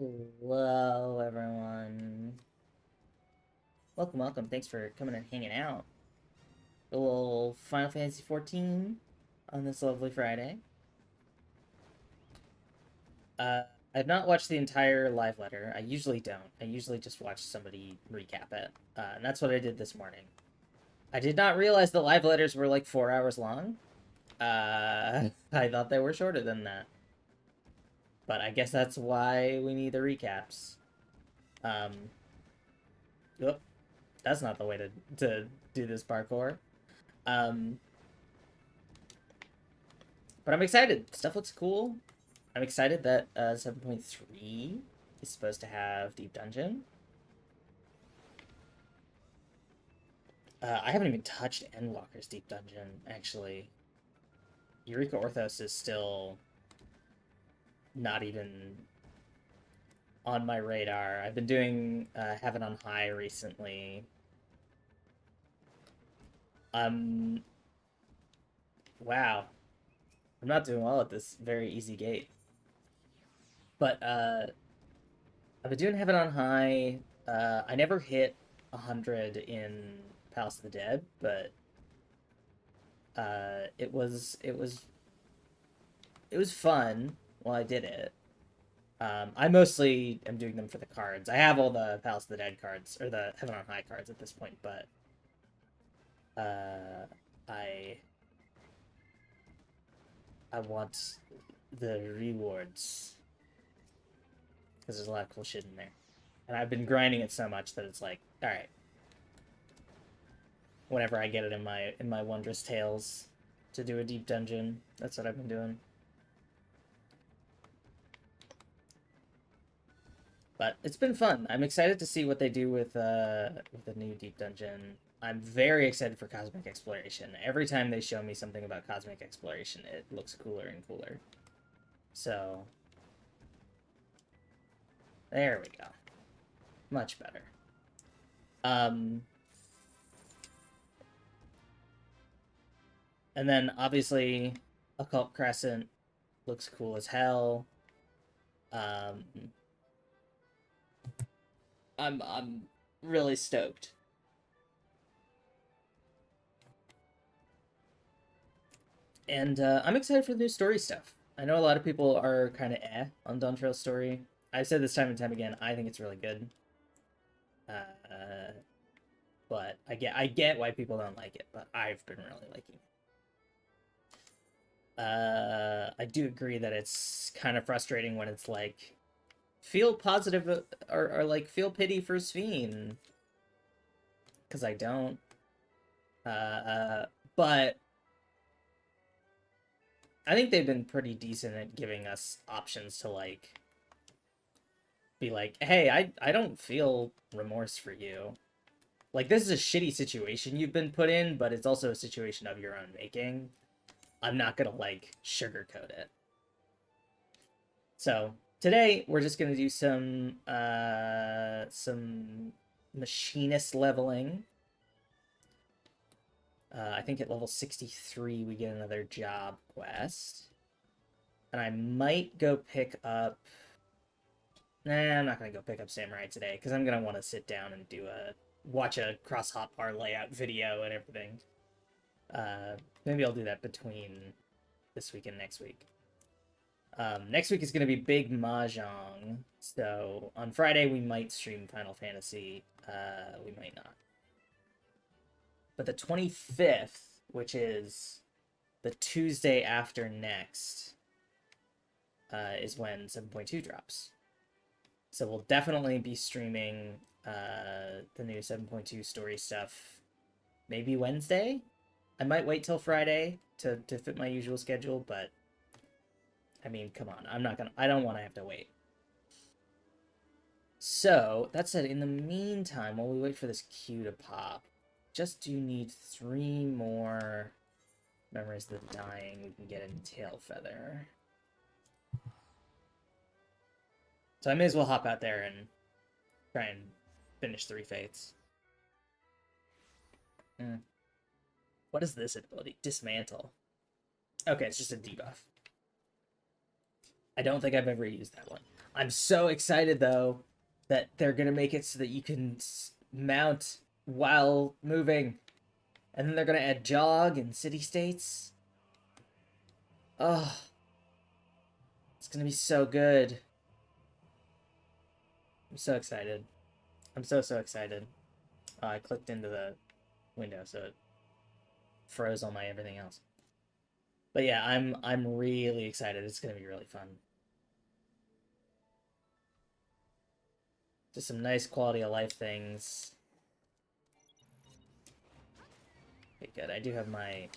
Hello, everyone. Welcome. Thanks for coming and hanging out. A little Final Fantasy 14 on this lovely Friday. Uh, I've not watched the entire live letter. I usually don't. I usually just watch somebody recap it. And that's what I did this morning. I did not realize the live letters were like 4 hours long. I thought they were shorter than that. But I guess that's why we need the recaps. Um, Oop, that's not the way to do this parkour. Um, but I'm excited. Stuff looks cool. I'm excited that 7.3 is supposed to have Deep Dungeon. I haven't even touched Endwalker's Deep Dungeon, actually. Eureka Orthos is still not even on my radar. I've been doing Heaven on High recently. Wow. I'm not doing well at this very easy gate. But I've been doing Heaven on High. I never hit 100 in Palace of the Dead, but it was fun while I did it. I mostly am doing them for the cards. I have all the Palace of the Dead cards or the Heaven on High cards at this point, but uh, I I want the rewards because there's a lot of cool shit in there, and I've been grinding it so much that it's like, all right, whenever I get it in my Wondrous Tales to do a deep dungeon, that's what I've been doing. But it's been fun. I'm excited to see what they do with the new deep dungeon. I'm very excited for Cosmic Exploration. Every time they show me something about Cosmic Exploration, it looks cooler and cooler. So there we go. Much better. And then obviously Occult Crescent looks cool as hell. I'm really stoked. And I'm excited for the new story stuff. I know a lot of people are kind of on Dawntrail's story. I've said this time and time again. I think it's really good. But I get why people don't like it, but I've been really liking it. I do agree that it's kind of frustrating when it's like feel positive or like feel pity for Sphene, because I don't. But I think they've been pretty decent at giving us options to like be like, hey, I don't feel remorse for you. Like, this is a shitty situation you've been put in, but it's also a situation of your own making. I'm not gonna like sugarcoat it. So today we're just gonna do some machinist leveling. I think at level 63 we get another job quest. And I might go pick up... Nah, I'm not going to go pick up Samurai today, because I'm going to want to sit down and watch a cross-hotbar layout video and everything. Maybe I'll do that between this week and next week. Next week is going to be big Mahjong, so on Friday we might stream Final Fantasy, we might not. But the 25th, which is the Tuesday after next, is when 7.2 drops. So we'll definitely be streaming the new 7.2 story stuff maybe Wednesday. I might wait till Friday to fit my usual schedule, but I mean, come on. I don't want to have to wait. So, that said, in the meantime, while we wait for this queue to pop, just do need 3 more Memories of the Dying we can get in Tail Feather. So I may as well hop out there and try and finish 3 Fates. What is this ability? Dismantle. Okay, it's just a debuff. I don't think I've ever used that one. I'm so excited though that they're gonna make it so that you can mount while moving, and then they're gonna add jog and city states. Oh, it's gonna be so good. I'm so excited. I'm so excited. I clicked into the window, so it froze all my everything else. But yeah, I'm really excited. It's gonna be really fun. Just some nice quality of life things. Okay, good. I do have my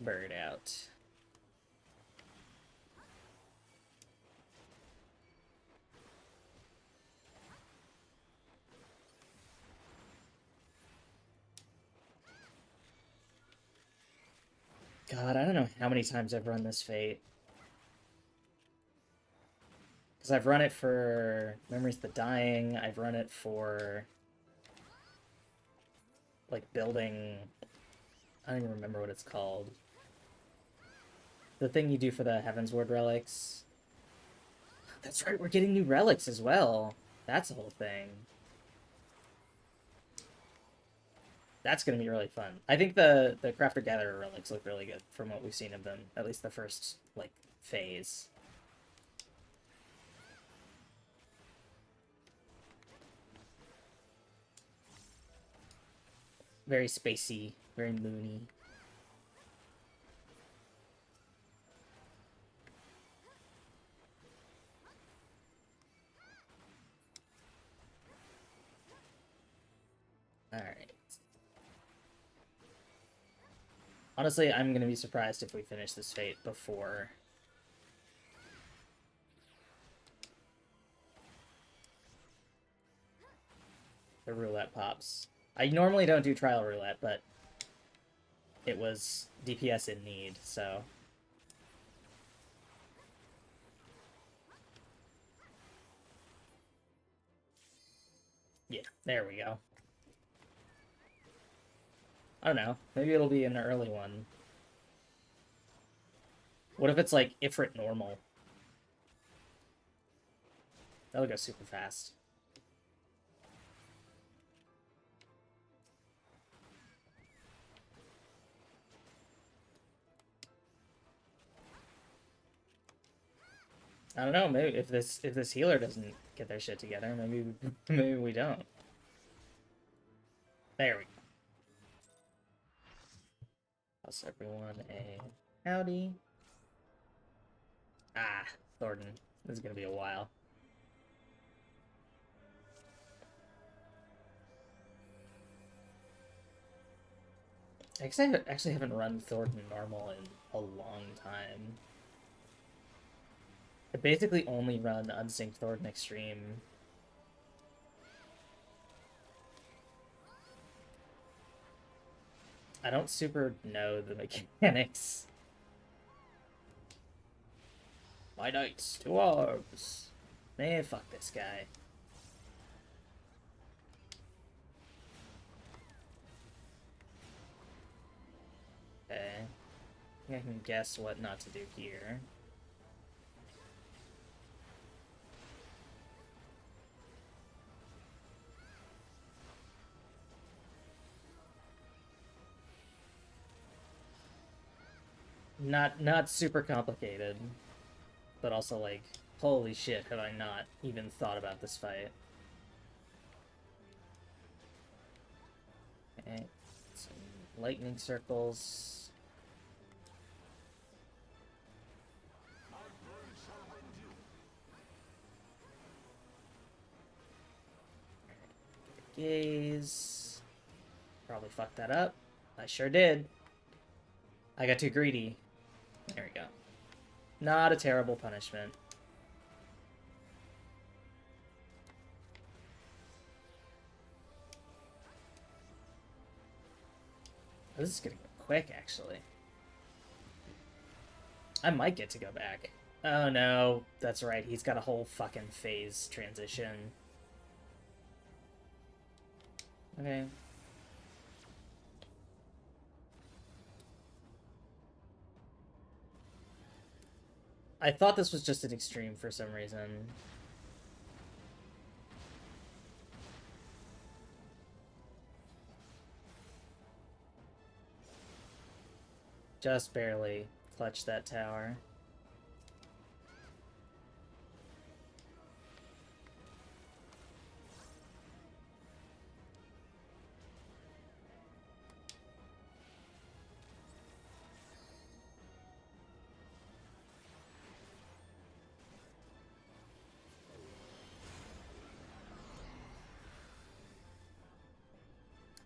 bird out. God, I don't know how many times I've run this Fate. Because I've run it for Memories of the Dying, I've run it for, like, building... I don't even remember what it's called. The thing you do for the Heavensward relics. That's right, we're getting new relics as well. That's the whole thing. That's going to be really fun. I think the Crafter-Gatherer relics look really good from what we've seen of them. At least the first, like, phase. Very spacey, very moony. Alright. Honestly, I'm gonna be surprised if we finish this Fate before the roulette pops. I normally don't do trial roulette, but it was DPS in need, so... Yeah, there we go. I don't know. Maybe it'll be an early one. What if it's like Ifrit normal? That'll go super fast. I don't know. Maybe if this healer doesn't get their shit together, maybe we don't. There we go. How's everyone a howdy? Ah, Thornton. This is gonna be a while. I guess I actually haven't run Thornton normal in a long time. I basically only run Unsynced Thornton Extreme. I don't super know the mechanics. My knights, 2 orbs. Man, fuck this guy. Okay. I think I can guess what not to do here. Not super complicated, but also like, holy shit, have I not even thought about this fight. Okay, some lightning circles. Gaze. Probably fucked that up. I sure did. I got too greedy. There we go. Not a terrible punishment. Oh, this is getting quick, actually. I might get to go back. Oh no, that's right. He's got a whole fucking phase transition. Okay. I thought this was just an extreme for some reason. Just barely clutched that tower.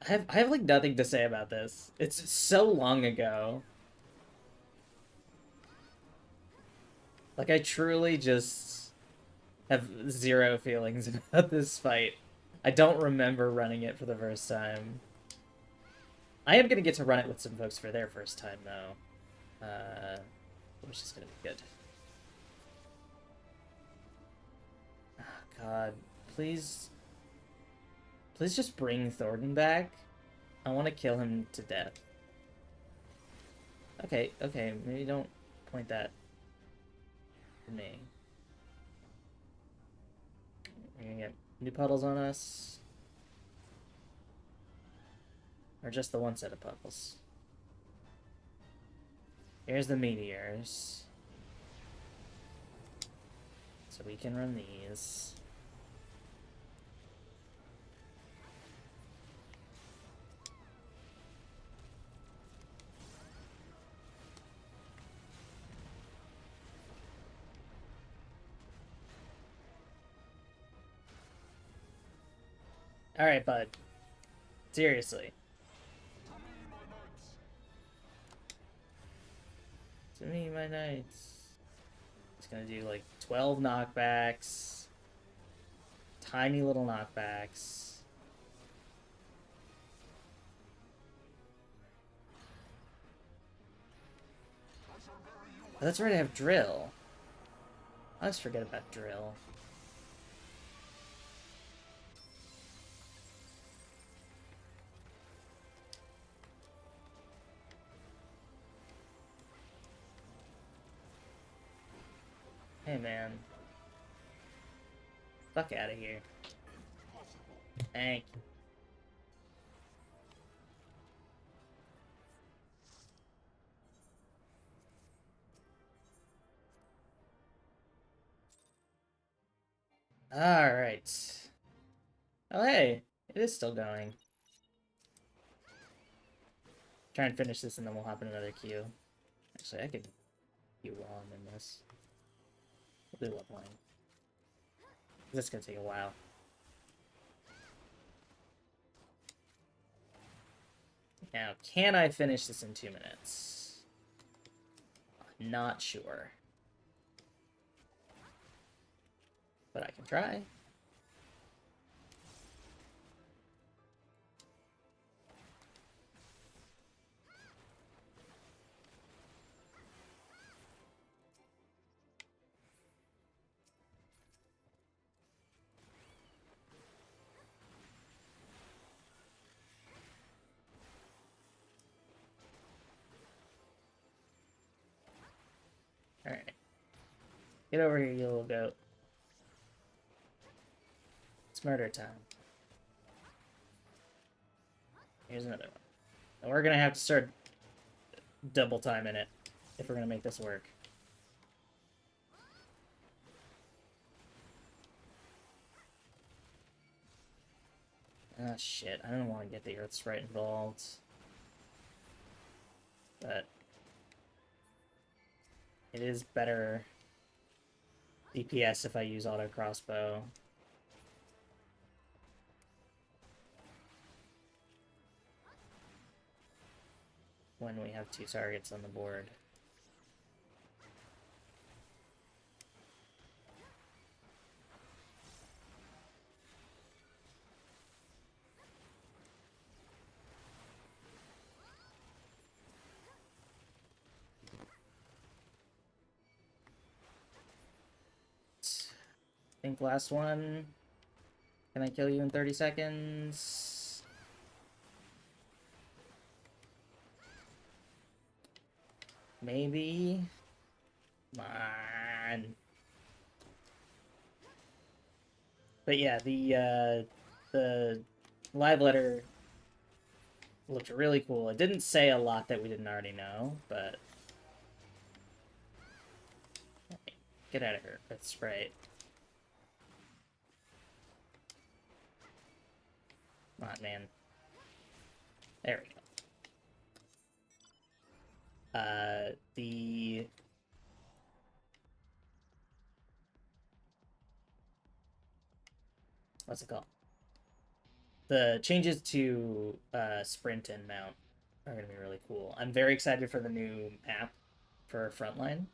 I have like nothing to say about this. It's so long ago. Like I truly just have zero feelings about this fight. I don't remember running it for the first time. I am gonna get to run it with some folks for their first time though. Which is gonna be good. Oh, God, please just bring Thornton back. I want to kill him to death. Okay, maybe don't point that at me. We're gonna get new puddles on us. Or just the one set of puddles. Here's the meteors. So we can run these. Alright, bud. Seriously. To me, my knights. It's gonna do like 12 knockbacks. Tiny little knockbacks. Oh, that's right, I have drill. I always forget about drill. Hey, man. Fuck out of here. Thank you. Alright. Oh, hey. It is still going. Try and finish this and then we'll hop in another queue. Actually, I could queue while I'm in this. We'll do one line. This is gonna take a while. Now, can I finish this in 2 minutes? I'm not sure. But I can try. Alright. Get over here, you little goat. It's murder time. Here's another one. And we're gonna have to start double timing it if we're gonna make this work. Ah, shit. I don't want to get the Earth Sprite involved. But it is better DPS if I use auto crossbow. When we have 2 targets on the board. I think last one. Can I kill you in 30 seconds? Maybe. Come on. But yeah, the live letter looked really cool. It didn't say a lot that we didn't already know, but get out of here with Sprite. Come on, man. There we go. The what's it called? The changes to sprint and mount are gonna be really cool. I'm very excited for the new map for Frontline.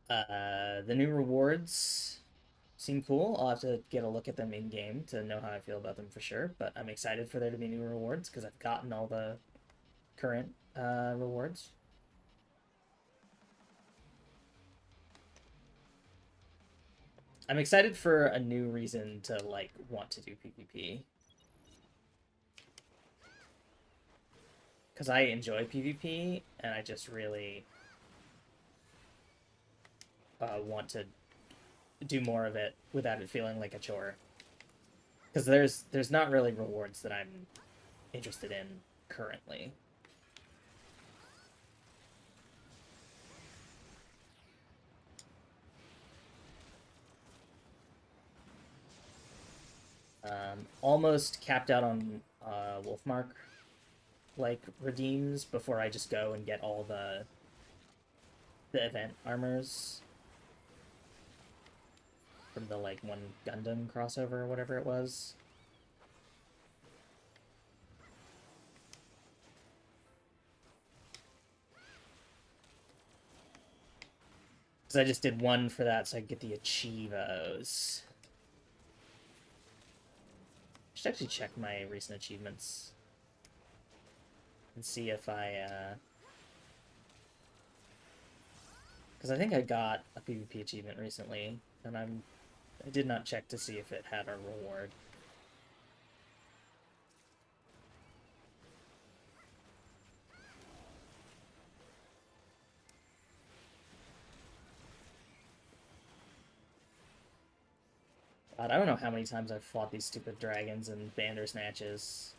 The new rewards seem cool. I'll have to get a look at them in game to know how I feel about them for sure. But I'm excited for there to be new rewards because I've gotten all the current rewards. I'm excited for a new reason to like want to do PvP because I enjoy PvP and I just really want to do more of it without it feeling like a chore. Because there's not really rewards that I'm interested in currently. Almost capped out on Wolfmark like redeems before I just go and get all the event armors from the like one Gundam crossover or whatever it was. Because I just did one for that so I could get the Achievos. I should actually check my recent achievements and see if I because I think I got a PvP achievement recently, and I did not check to see if it had a reward. God, I don't know how many times I've fought these stupid dragons and Bandersnatches.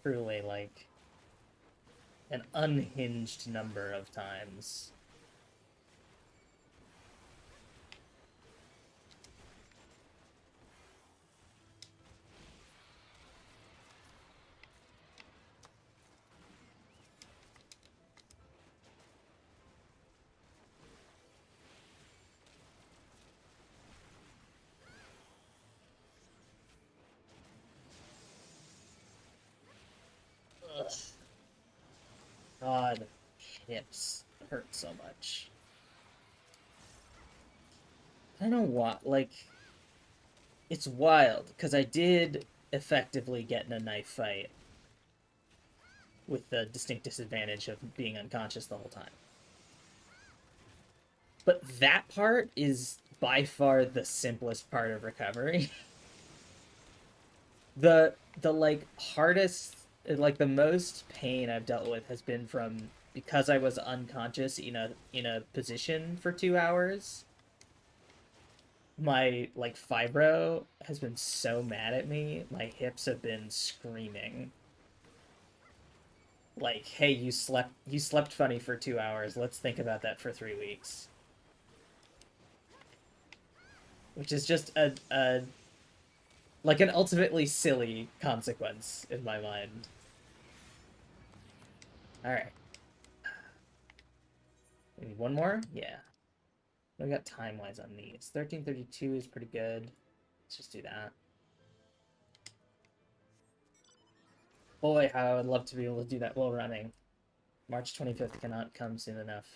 Truly, like, an unhinged number of times. Ugh. God, hips hurt so much. I don't know what, like, it's wild, because I did effectively get in a knife fight with the distinct disadvantage of being unconscious the whole time. But that part is by far the simplest part of recovery. The like hardest like the most pain I've dealt with has been from because I was unconscious in a position for 2 hours. My like fibro has been so mad at me. My hips have been screaming. Like, hey, you slept funny for 2 hours. Let's think about that for 3 weeks. Which is just a like an ultimately silly consequence in my mind. All right, we need one more. Yeah, we got time wise on these. 1332 is pretty good. Let's just do that. Boy, how I would love to be able to do that while running. March 25th cannot come soon enough.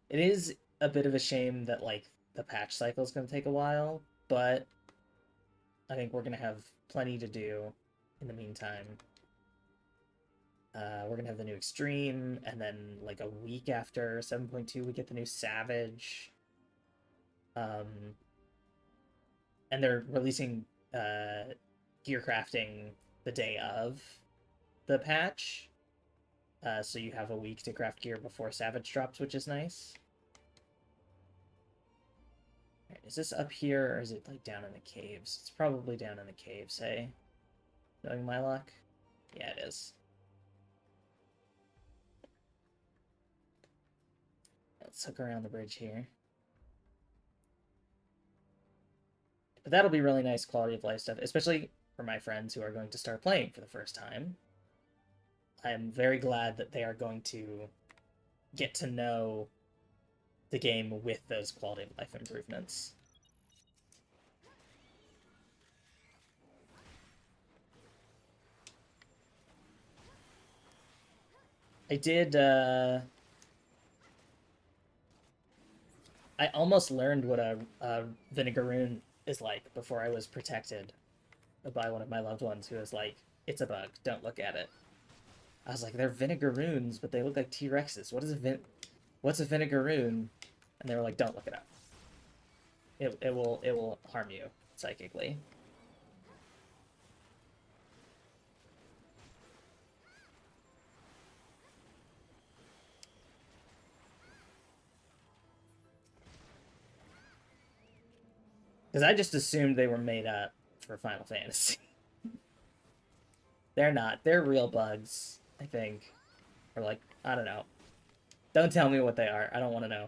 It is a bit of a shame that like the patch cycle is going to take a while, but I think we're going to have plenty to do in the meantime. We're gonna have the new Extreme, and then like a week after 7.2, we get the new Savage. And they're releasing gear crafting the day of the patch. So you have a week to craft gear before Savage drops, which is nice. Right, is this up here, or is it like down in the caves? It's probably down in the caves, hey? Knowing my luck? Yeah, it is. Let's hook around the bridge here. But that'll be really nice quality of life stuff, especially for my friends who are going to start playing for the first time. I'm very glad that they are going to get to know the game with those quality of life improvements. I did, I almost learned what a vinegaroon is like before I was protected by one of my loved ones who was like, it's a bug, don't look at it. I was like, they're vinegaroons, but they look like T-Rexes. What's a vinegaroon? And they were like, don't look it up. It will harm you psychically. Because I just assumed they were made up for Final Fantasy. They're not. They're real bugs, I think. Or like, I don't know. Don't tell me what they are. I don't want to know.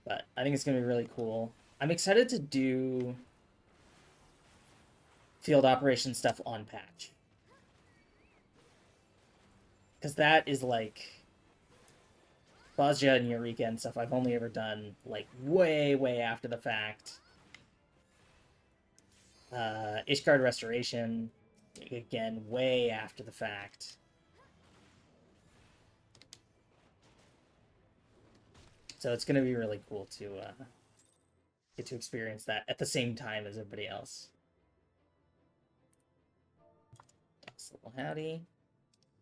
But I think it's going to be really cool. I'm excited to do field operation stuff on patch. Because that is like Bosnia and Eureka and stuff I've only ever done like way after the fact. Ishgard Restoration, again, way after the fact. So it's going to be really cool to get to experience that at the same time as everybody else. Little howdy.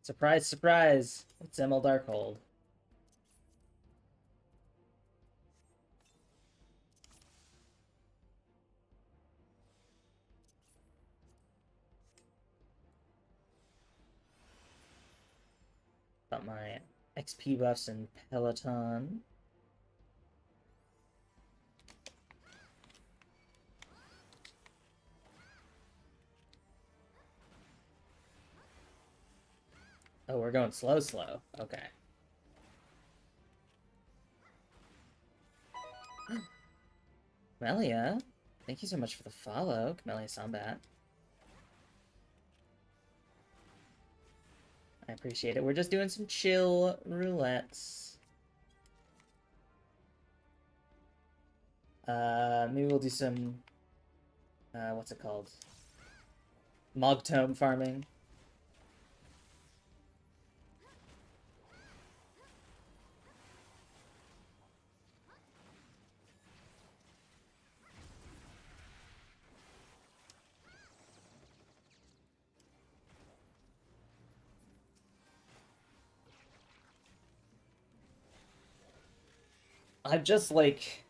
Surprise, surprise! It's Emil Darkhold. Got my XP buffs and Peloton. Oh, we're going slow. Okay. Camellia, thank you so much for the follow, Camellia Sambat. I appreciate it. We're just doing some chill roulettes. Maybe we'll do some, what's it called? Mogtome farming. I'm just like...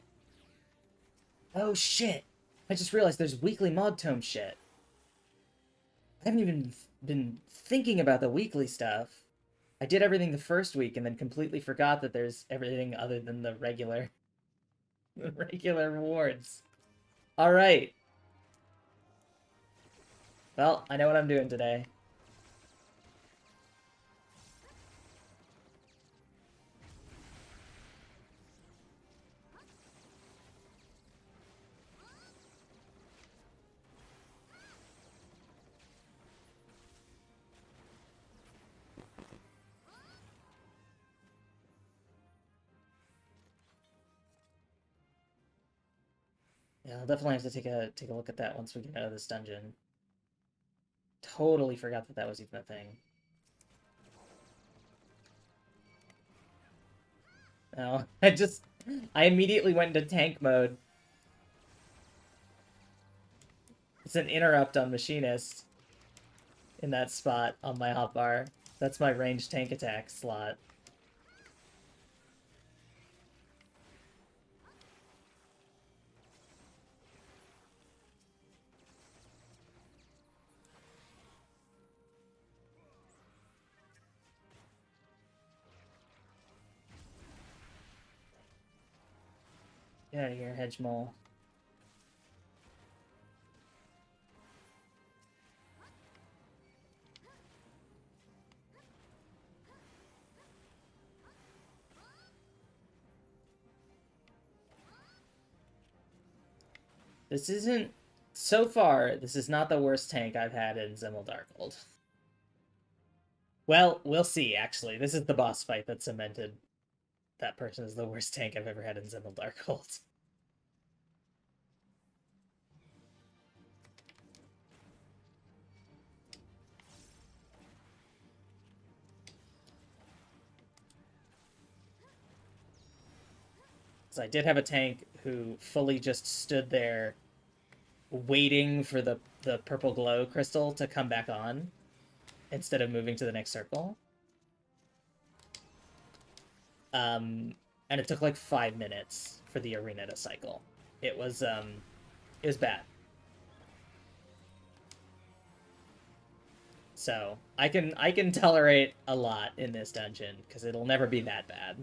Oh shit! I just realized there's weekly Mogtome shit. I haven't even been thinking about the weekly stuff. I did everything the first week and then completely forgot that there's everything other than the regular... the regular rewards. Alright. Well, I know what I'm doing today. Yeah, I'll definitely have to take a look at that once we get out of this dungeon. Totally forgot that that was even a thing. No, I immediately went into tank mode. It's an interrupt on Machinist in that spot on my hotbar. That's my ranged tank attack slot. Get out of here, Hedge Mole. This isn't... So far, this is not the worst tank I've had in Zimmel Darkhold. Well, we'll see, actually. This is the boss fight that cemented that person is the worst tank I've ever had in Zimmel Darkhold. So I did have a tank who fully just stood there waiting for the purple glow crystal to come back on instead of moving to the next circle. And it took like 5 minutes for the arena to cycle. It was bad. So I can tolerate a lot in this dungeon because it'll never be that bad.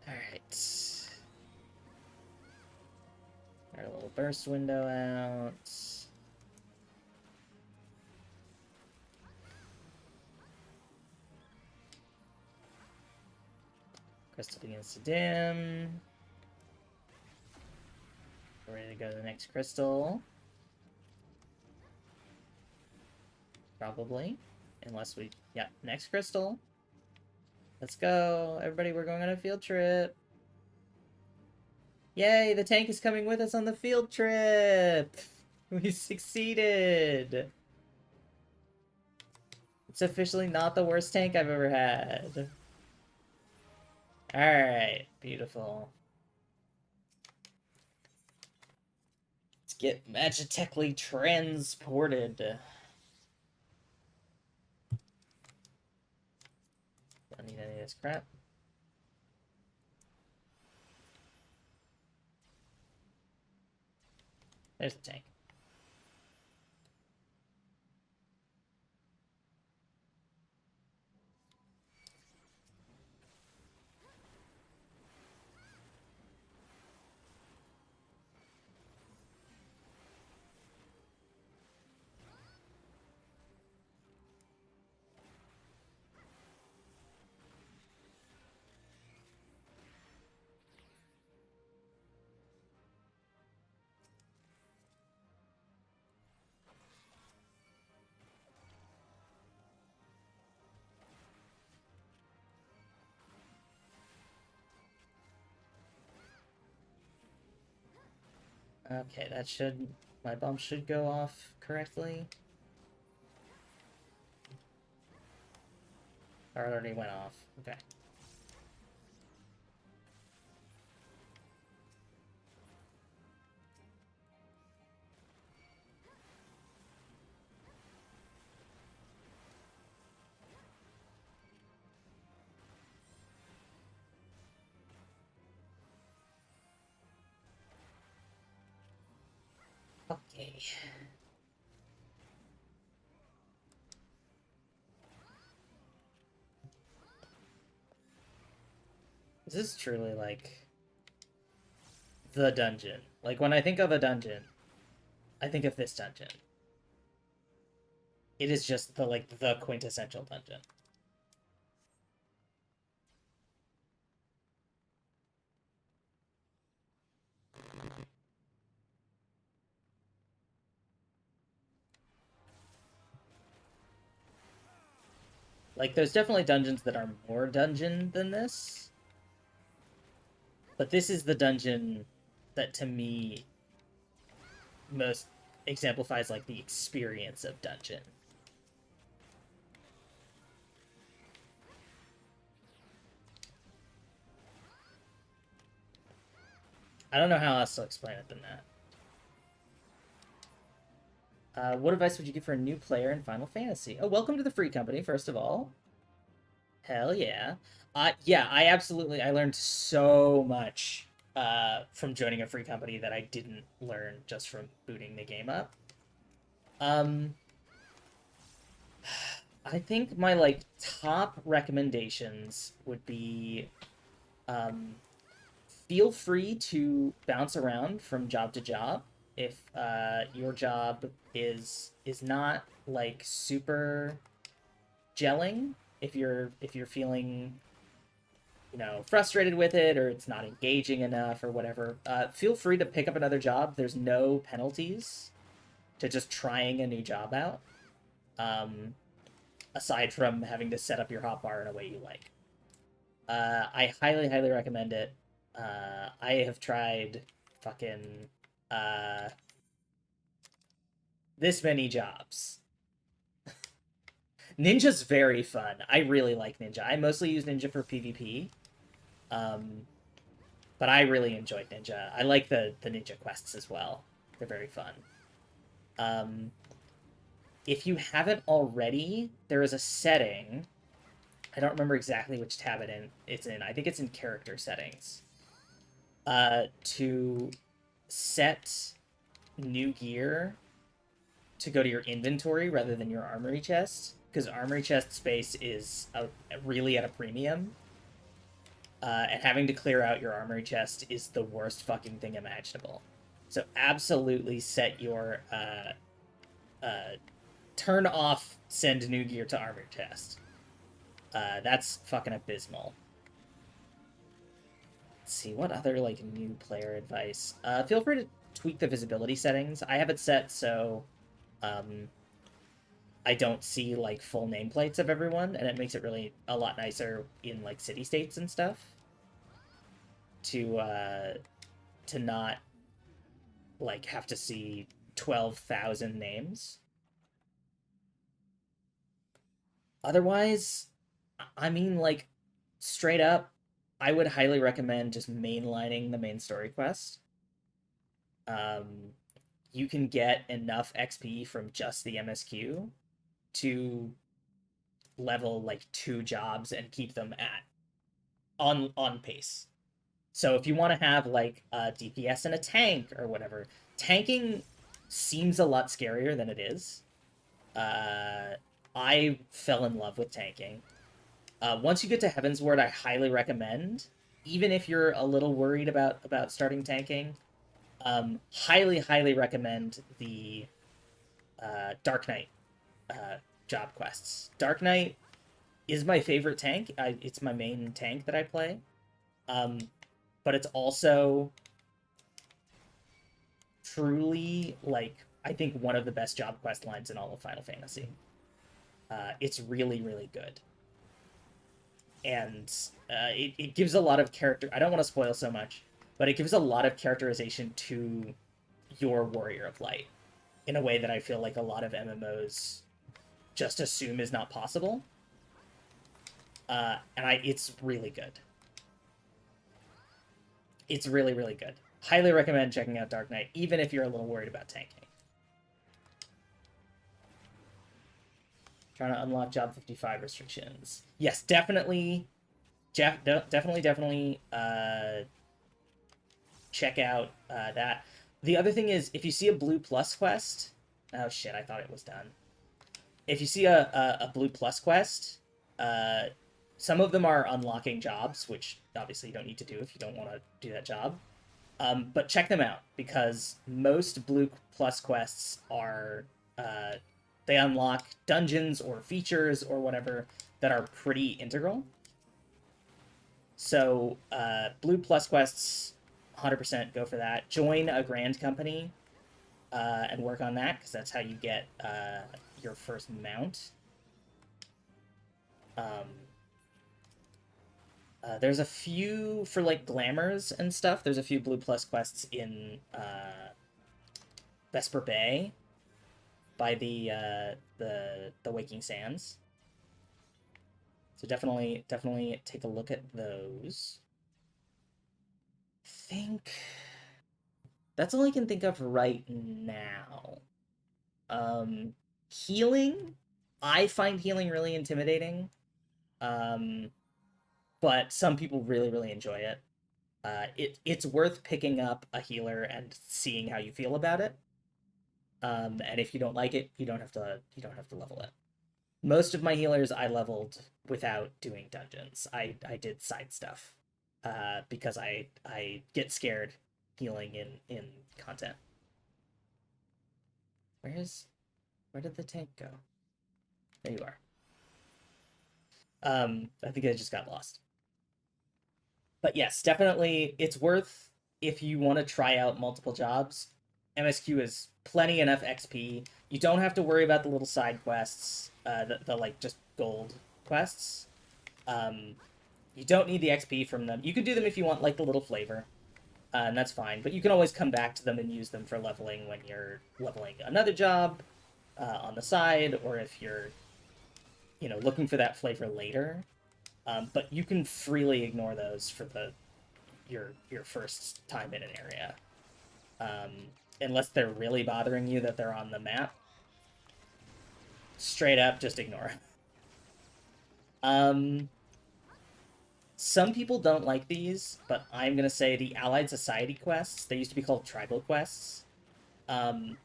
All right. Our little burst window out. Crystal begins to dim. We're ready to go to the next crystal. Probably. Unless we... Yeah, next crystal. Let's go. Everybody, we're going on a field trip. Yay, the tank is coming with us on the field trip! We succeeded! It's officially not the worst tank I've ever had. Alright, beautiful. Let's get magically transported. Don't need any of this crap. There's the tank. Okay, that should... My bump should go off correctly. Or it already went off. Okay. Okay. This is truly like the dungeon. Like when I think of a dungeon, I think of this dungeon. It is just the quintessential dungeon. Like there's definitely dungeons that are more dungeon than this. But this is the dungeon that to me most exemplifies like the experience of dungeon. I don't know how else to explain it than that. What advice would you give for a new player in Final Fantasy? Oh, welcome to the free company, first of all. Hell yeah. Yeah, I learned so much from joining a free company that I didn't learn just from booting the game up. Um, I think my like top recommendations would be um, feel free to bounce around from job to job if your job is not like super gelling. If you're feeling frustrated with it or it's not engaging enough or whatever, feel free to pick up another job. There's no penalties to just trying a new job out, um, aside from having to set up your hotbar in a way you like. I highly, highly recommend it. I have tried fucking uh, this many jobs. Ninja's very fun. I really like Ninja. I mostly use Ninja for PvP, um, but I really enjoyed Ninja. I like the Ninja quests as well. They're very fun. Um, if you haven't already, there is a setting. I don't remember exactly which tab it's in. I think it's in character settings. To set new gear to go to your inventory rather than your armory chest, because armory chest space is really at a premium. And having to clear out your armory chest is the worst fucking thing imaginable. So absolutely set your turn off send new gear to armory chest. That's fucking abysmal. Let's see what other like new player advice. Feel free to tweak the visibility settings. I have it set so um, I don't see like full nameplates of everyone, and it makes it really a lot nicer in like city states and stuff to not like have to see 12,000 names. Otherwise, I mean, like, straight up, I would highly recommend just mainlining the main story quest. Um, you can get enough XP from just the MSQ to level like 2 jobs and keep them at on pace. So if you want to have like a DPS and a tank or whatever, tanking seems a lot scarier than it is. Uh, I fell in love with tanking. Once you get to Heaven's Word, I highly recommend, even if you're a little worried about starting tanking, highly, highly recommend the Dark Knight job quests. Dark Knight is my favorite tank. It's my main tank that I play. Um, but it's also truly like I think one of the best job quest lines in all of Final Fantasy. It's really, really good. And it gives a lot of character. I don't want to spoil so much, but it gives a lot of characterization to your Warrior of Light in a way that I feel like a lot of MMOs just assume is not possible. It's really good. It's really, really good. Highly recommend checking out Dark Knight, even if you're a little worried about tanking. Trying to unlock job 55 restrictions. Yes, definitely. Definitely check out that. The other thing is, if you see a blue plus quest, oh shit, I thought it was done. If you see a blue plus quest, some of them are unlocking jobs, which obviously you don't need to do if you don't want to do that job. But check them out because most blue plus quests are they unlock dungeons or features or whatever that are pretty integral. So blue plus quests, 100% go for that. Join a grand company and work on that because that's how you get your first mount. There's a few for like glamours and stuff. There's a few blue plus quests in Vesper Bay by the Waking Sands. So definitely take a look at those. I think that's all I can think of right now. Um, Healing, I find healing really intimidating. Um, but some people really enjoy it. It's worth picking up a healer and seeing how you feel about it. And if you don't like it, you don't have to level it. Most of my healers I leveled without doing dungeons. I did side stuff because I get scared healing in content. Where did the tank go? There you are. I think I just got lost. But yes, definitely it's worth if you want to try out multiple jobs. MSQ is plenty enough XP. You don't have to worry about the little side quests, the like just gold quests. Um, you don't need the XP from them. You can do them if you want like the little flavor, and that's fine. But you can always come back to them and use them for leveling when you're leveling another job on the side, or if you're looking for that flavor later. But you can freely ignore those for your first time in an area, um, unless they're really bothering you that they're on the map. Straight up, just ignore. Um, some people don't like these, but I'm gonna say the Allied Society quests. They used to be called tribal quests. Um,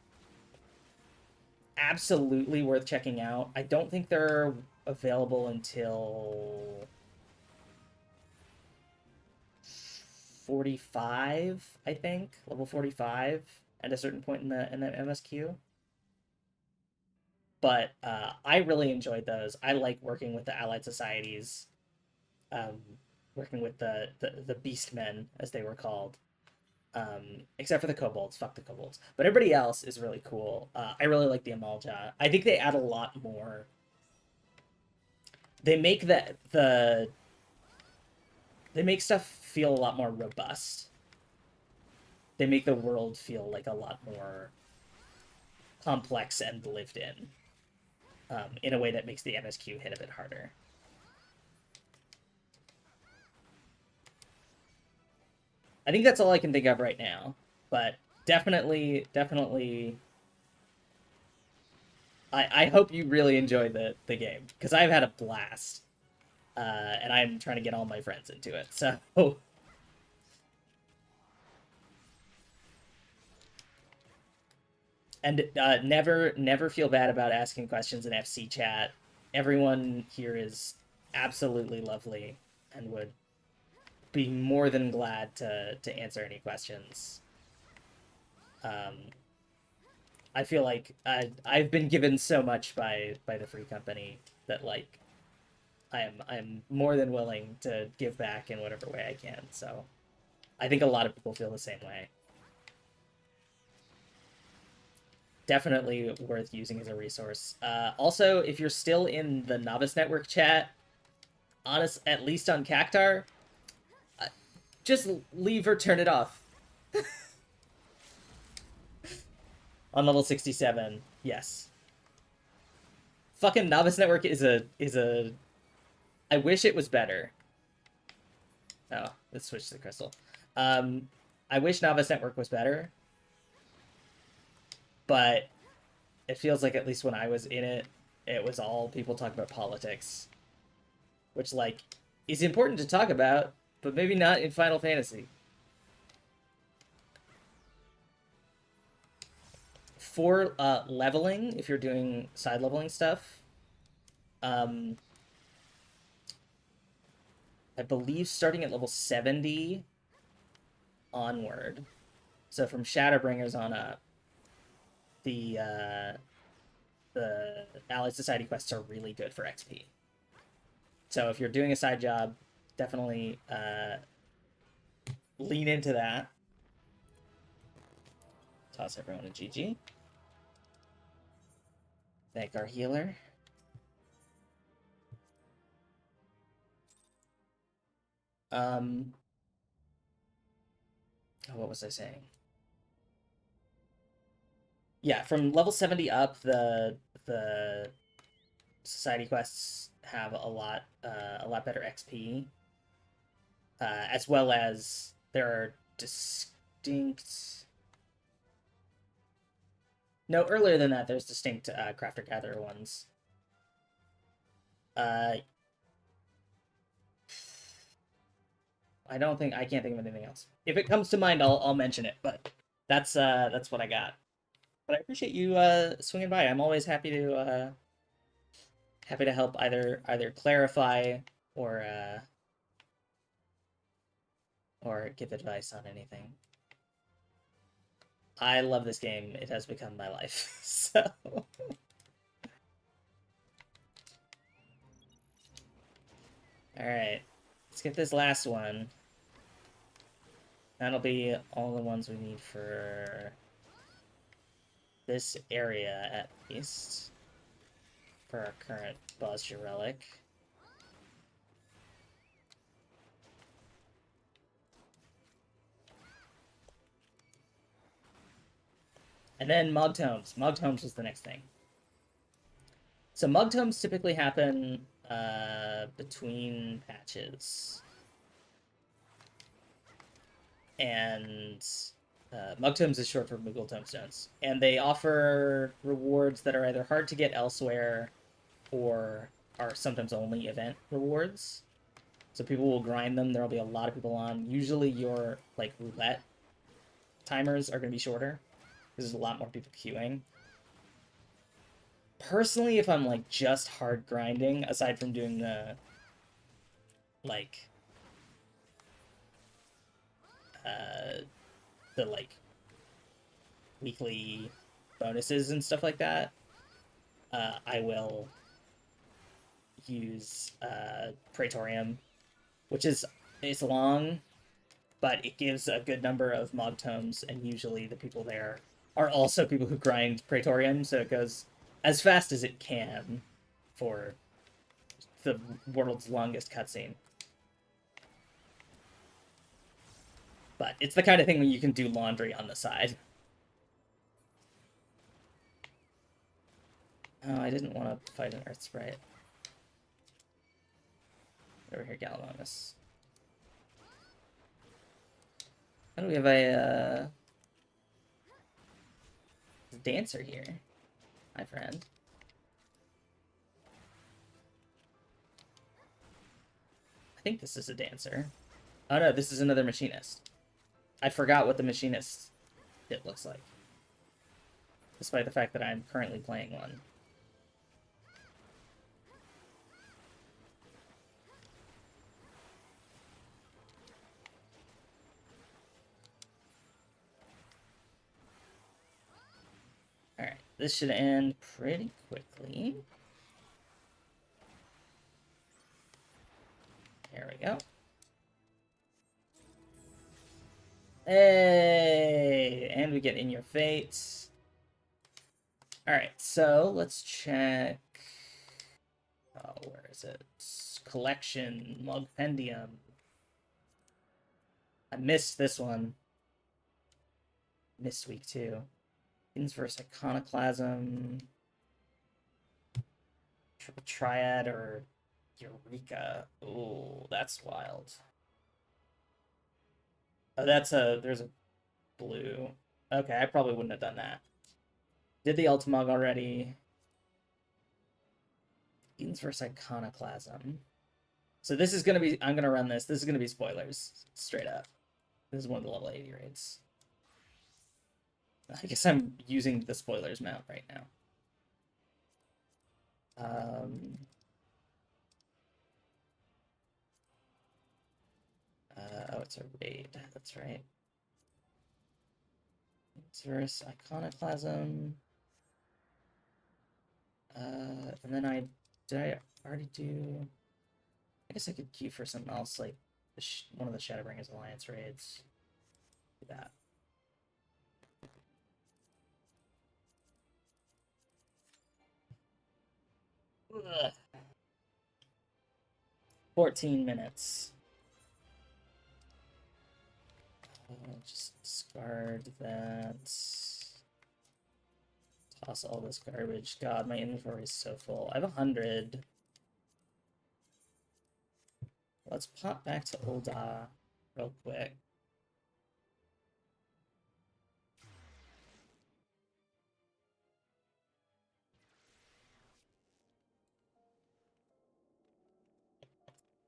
Absolutely worth checking out. I don't think they're available until 45, I think, level 45 at a certain point in the MSQ. But I really enjoyed those. I like working with the allied societies, um, working with the beastmen as they were called. Except for the kobolds, fuck the kobolds. But everybody else is really cool. I really like the Amalja. I think they add a lot more. They make they make stuff feel a lot more robust. They make the world feel like a lot more complex and lived in a way that makes the MSQ hit a bit harder. I think that's all I can think of right now, but definitely, I hope you really enjoy the game because I've had a blast, and I'm trying to get all my friends into it. So, and never feel bad about asking questions in FC chat. Everyone here is absolutely lovely and would be more than glad to answer any questions. I feel like I've been given so much by the free company that like I'm more than willing to give back in whatever way I can. So I think a lot of people feel the same way. Definitely worth using as a resource. Also, if you're still in the Novice Network chat, at least on Cactar, just leave or turn it off. On level 67, yes. Fucking Novice Network is a. I wish it was better. Oh, let's switch to the crystal. Um, I wish Novice Network was better, but it feels like at least when I was in it, it was all people talking about politics, which like is important to talk about, but maybe not in Final Fantasy. For leveling, if you're doing side leveling stuff, um, I believe starting at level 70 onward. So from Shadowbringers on up, the uh, the Allied Society quests are really good for XP. So if you're doing a side job, definitely lean into that. Toss everyone a GG. Thank our healer. Oh, what was I saying? Yeah, from level 70 up, the society quests have a lot better XP, as well as there are distinct. No, earlier than that, there's distinct crafter gatherer ones. Uh, I don't think I can't think of anything else. If it comes to mind, I'll mention it. But that's what I got. But I appreciate you swinging by. I'm always happy to help either clarify or uh, or give advice on anything. I love this game. It has become my life. So all right, let's get this last one. That'll be all the ones we need for this area at least for our current Bosger relic. And then Mug Tomes. Mug Tomes was the next thing. So Mug Tomes typically happen between patches. And Mug Tomes is short for Moogle Tomestones. And they offer rewards that are either hard to get elsewhere or are sometimes only event rewards. So people will grind them. There'll be a lot of people on. Usually your like roulette timers are going to be shorter. There's a lot more people queuing. Personally, if I'm like just hard grinding, aside from doing like the like weekly bonuses and stuff like that, I will use Praetorium, which is it's long, but it gives a good number of mob tomes, and usually the people there are also people who grind Praetorium, so it goes as fast as it can for the world's longest cutscene. But it's the kind of thing where you can do laundry on the side. Oh, I didn't want to fight an Earth Sprite. Over here, Galamonis. How do we have a dancer here, my friend? I think this is a dancer. Oh no, this is another machinist. I forgot what the machinist it looks like, despite the fact that I'm currently playing one. Alright, this should end pretty quickly. There we go. Hey! And we get In Your Fate. Alright, so let's check. Oh, where is it? Collection, Mugpendium. I missed this one. Missed week 2. Inverse Iconoclasm. Triple Triad or Eureka. Oh, that's wild. Oh, there's a blue. Okay, I probably wouldn't have done that. Did the Ultimog already. Inverse Iconoclasm. So this is gonna be, I'm gonna run this. This is gonna be spoilers, straight up. This is one of the level 80 raids. I guess I'm using the spoilers mount right now. Oh, it's a raid. That's right. Inverse Iconoclasm. And then did I already do? I guess I could queue for something else, like one of the Shadowbringers Alliance raids. Do that. Ugh. 14 minutes. I'll just discard that. Toss all this garbage. God, my inventory is so full. I have 100. Let's pop back to Ul'dah real quick.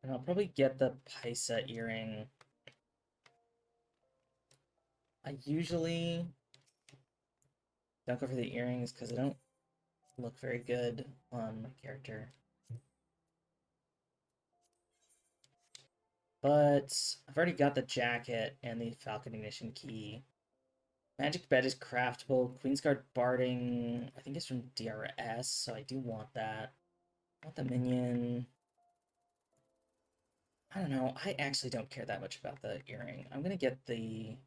And I'll probably get the Paisa earring. I usually don't go for the earrings because they don't look very good on my character. But I've already got the jacket and the Falcon Ignition key. Magic Bed is craftable. Queensguard Barding, I think it's from DRS, so I do want that. I want the minion. I don't know. I actually don't care that much about the earring. I'm gonna get the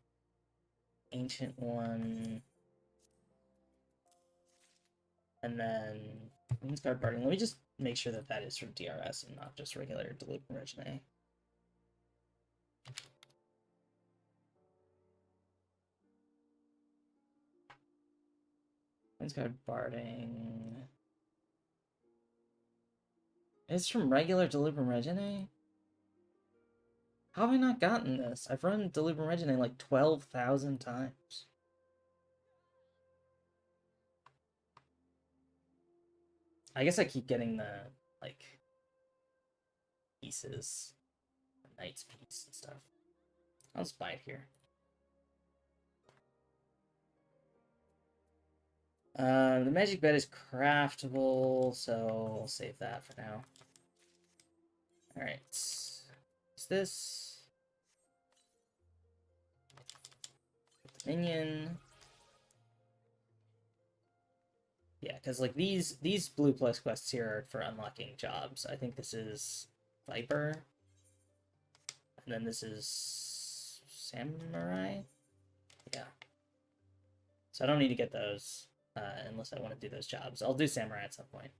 ancient one. And then Queensguard Barding. Let me just make sure that that is from DRS and not just regular Deliver Regine. Queensguard Barding. It's from regular Deliver Regine? How have I not gotten this? I've run Deliver Regine like 12,000 times. I guess I keep getting the, like, pieces. The Knight's piece and stuff. I'll just buy it here. The magic bed is craftable, so I'll save that for now. Alright. Is this? Minion. Yeah, because like these blue plus quests here are for unlocking jobs. I think this is Viper. And then this is Samurai? Yeah. So I don't need to get those unless I want to do those jobs. I'll do Samurai at some point.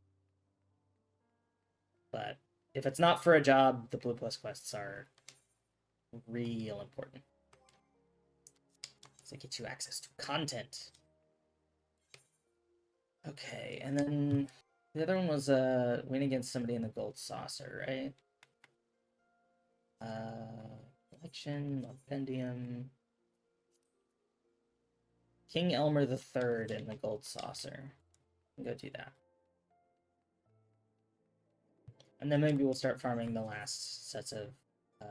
But if it's not for a job, the blue plus quests are real important. So it gets you access to content. Okay, and then the other one was win against somebody in the gold saucer, right? Collection, Compendium. King Elmer III in the gold saucer. Go do that. And then maybe we'll start farming the last sets of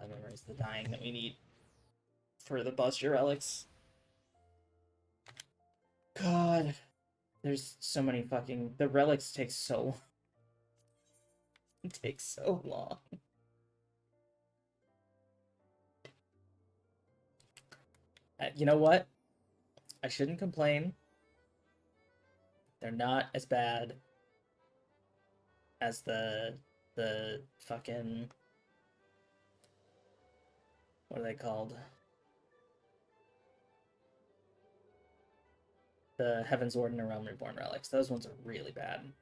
memories of the dying that we need for the Buster relics. God, there's so many fucking... The relics take so long. It takes so long. You know what? I shouldn't complain. They're not as bad as the fucking... What are they called? The Heaven's Warden and Realm Reborn relics. Those ones are really bad.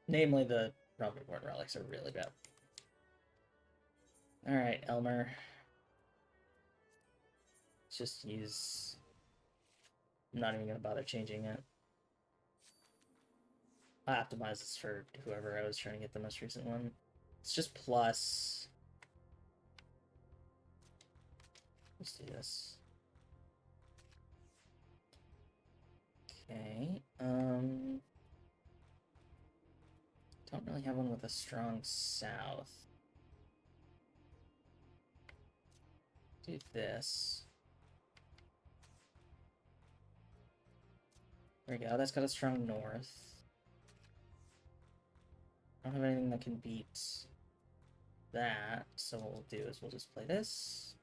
Namely, the Realm Reborn relics are really bad. Alright, Elmer. Let's just use... I'm not even going to bother changing it. I optimize this for whoever I was trying to get the most recent one. It's just plus... Let's do this. Okay, don't really have one with a strong south. Do this. There we go, that's got a strong north. I don't have anything that can beat that, so what we'll do is we'll just play this.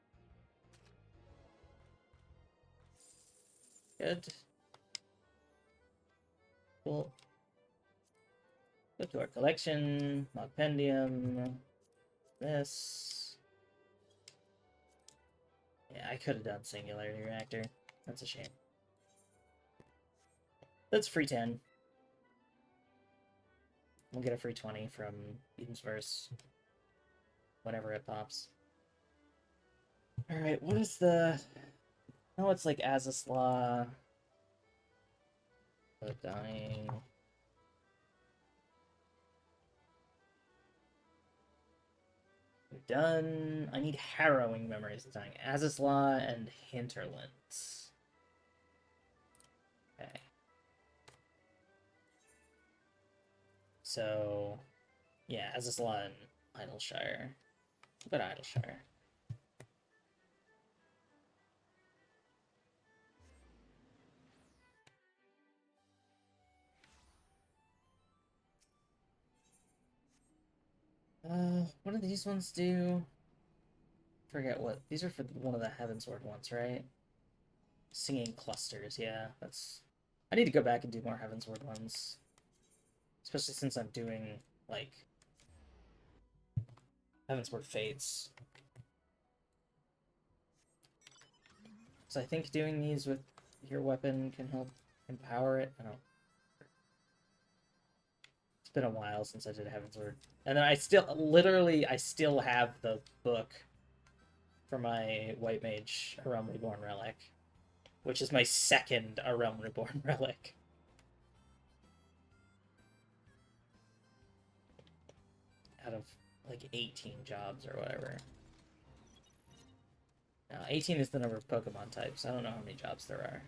Good. Cool. Go to our collection, Mogpendium, this. Yeah, I could have done Singularity Reactor. That's a shame. That's free 10. We'll get a free 20 from Eden's Verse whenever it pops. Alright, what is the... Oh, it's like Azaslaw. Dying. Done. I need harrowing memories of dying. Azislaw and Hinterlands. Okay. So, yeah, Azislaw and Idleshire. But Idleshire. What do these ones do? Forget what. These are for one of the Heavensward ones, right? Singing clusters, yeah. That's... I need to go back and do more Heavensward ones. Especially since I'm doing, like, Heavensward Fates. So I think doing these with your weapon can help empower it. I don't know. It's been a while since I did Heavensward. And then I still have the book for my White Mage A Realm Reborn Relic, which is my second A Realm Reborn Relic. Out of, like, 18 jobs or whatever. Now, 18 is the number of Pokemon types. I don't know how many jobs there are.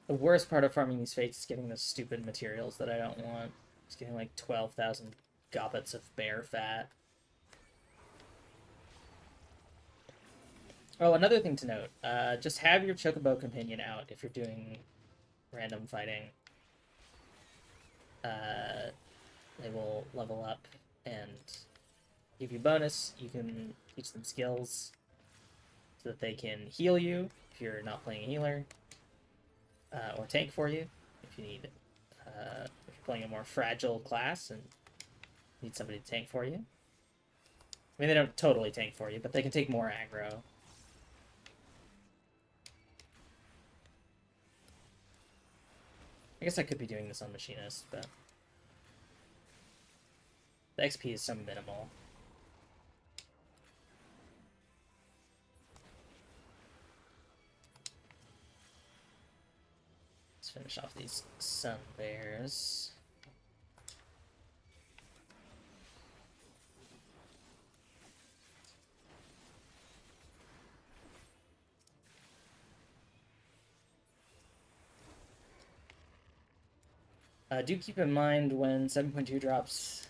The worst part of farming these fates is getting the stupid materials that I don't want. It's getting like 12,000 gobbets of bear fat. Oh, another thing to note. Just have your Chocobo Companion out if you're doing random fighting. They will level up and give you bonus. You can teach them skills so that they can heal you if you're not playing a healer. Or tank for you if you need, if you're playing a more fragile class and need somebody to tank for you. I mean, they don't totally tank for you, but they can take more aggro. I guess I could be doing this on Machinist, but the XP is so minimal. Let's finish off these Sun Bears. Do keep in mind when 7.2 drops,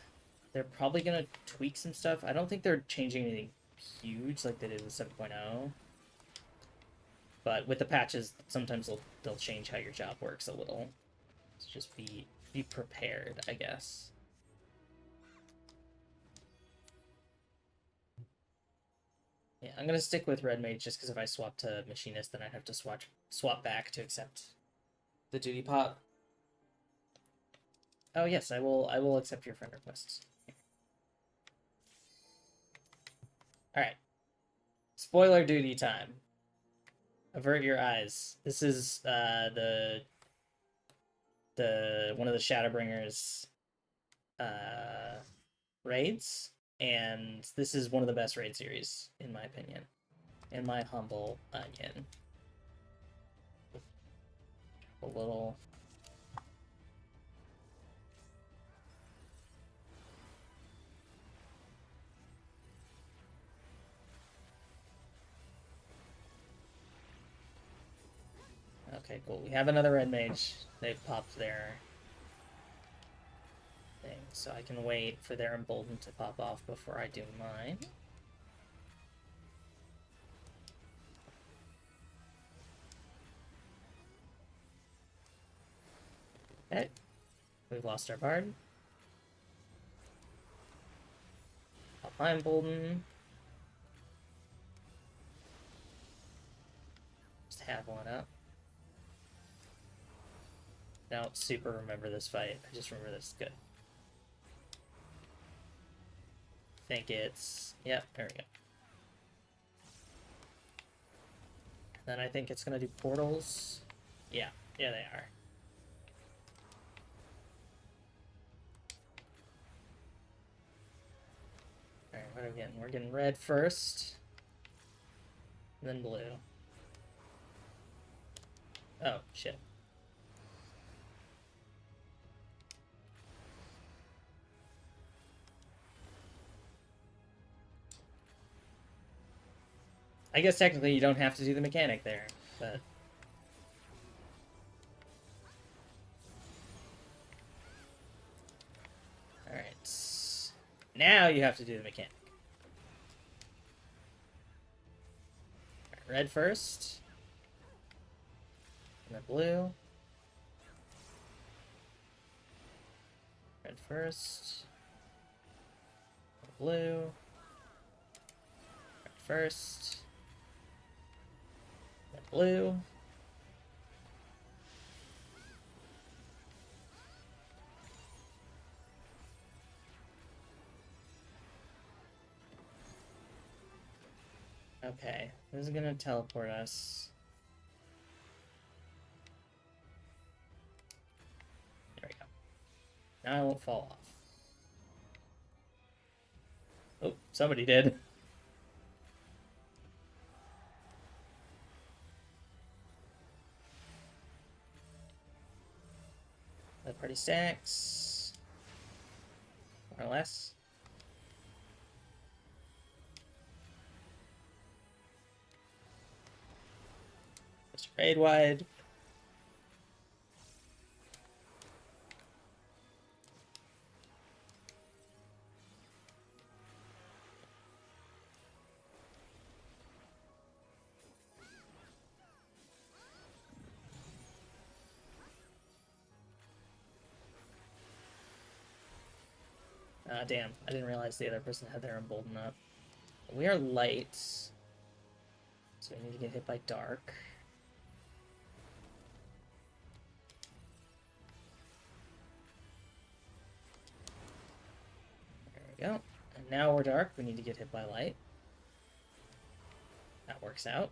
they're probably going to tweak some stuff. I don't think they're changing anything huge like they did with 7.0. But with the patches, sometimes they'll change how your job works a little. So just be prepared, I guess. Yeah, I'm gonna stick with Red Mage just because if I swap to Machinist, then I'd have to swap back to accept the duty pot. Oh yes, I will accept your friend requests. Alright. Spoiler duty time. Avert your eyes. This is the one of the Shadowbringers raids, and this is one of the best raid series, in my opinion. In my humble onion. A little... Okay, cool. We have another red mage. They've popped their thing, so I can wait for their emboldened to pop off before I do mine. Okay. We've lost our bard. Pop my embolden. Just have one up. don't super remember this fight. I just remember this is good. I think it's... Yep, there we go. Then I think it's gonna do portals. Yeah, yeah they are. Alright, what are we getting? We're getting red first. Then blue. Oh, shit. I guess technically you don't have to do the mechanic there, but... Alright. Now you have to do the mechanic. Red first. And then blue. Red first. Blue. Red first. Then blue. Okay, this is gonna teleport us. There we go. Now I won't fall off. Oh, somebody did. The party stacks. More or less. Mr. Raid wide. Damn, I didn't realize the other person had their embolden up. We are light, so we need to get hit by dark. There we go. And now we're dark, we need to get hit by light. That works out.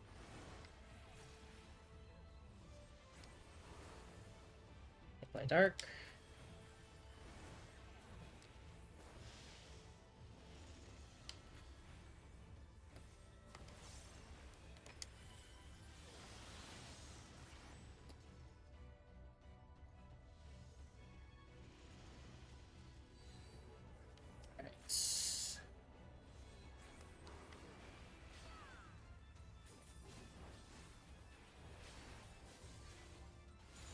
Hit by dark.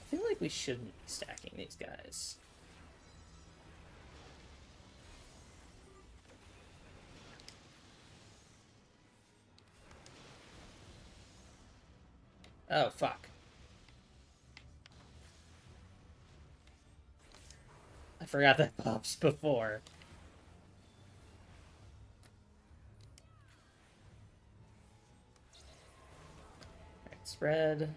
I feel like we shouldn't be stacking these guys. Oh, fuck. I forgot that pops before. Alright, spread.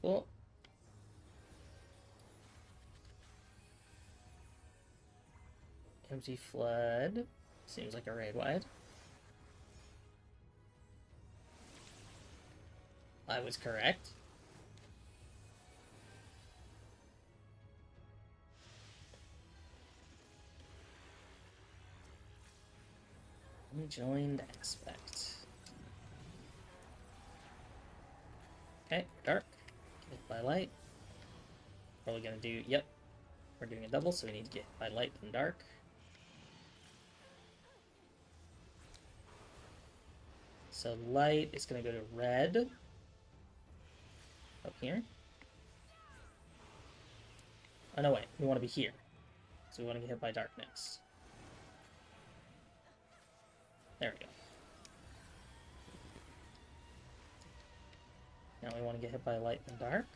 Cool. Empty flood. Seems like a raid wide. I was correct. Joined aspect. Okay, dark. Get hit by light. Probably gonna do, yep. We're doing a double, so we need to get hit by light and dark. So light is gonna go to red. Up here. Oh no, wait, we want to be here. So we want to get hit by dark next. There we go. Now we want to get hit by light and dark.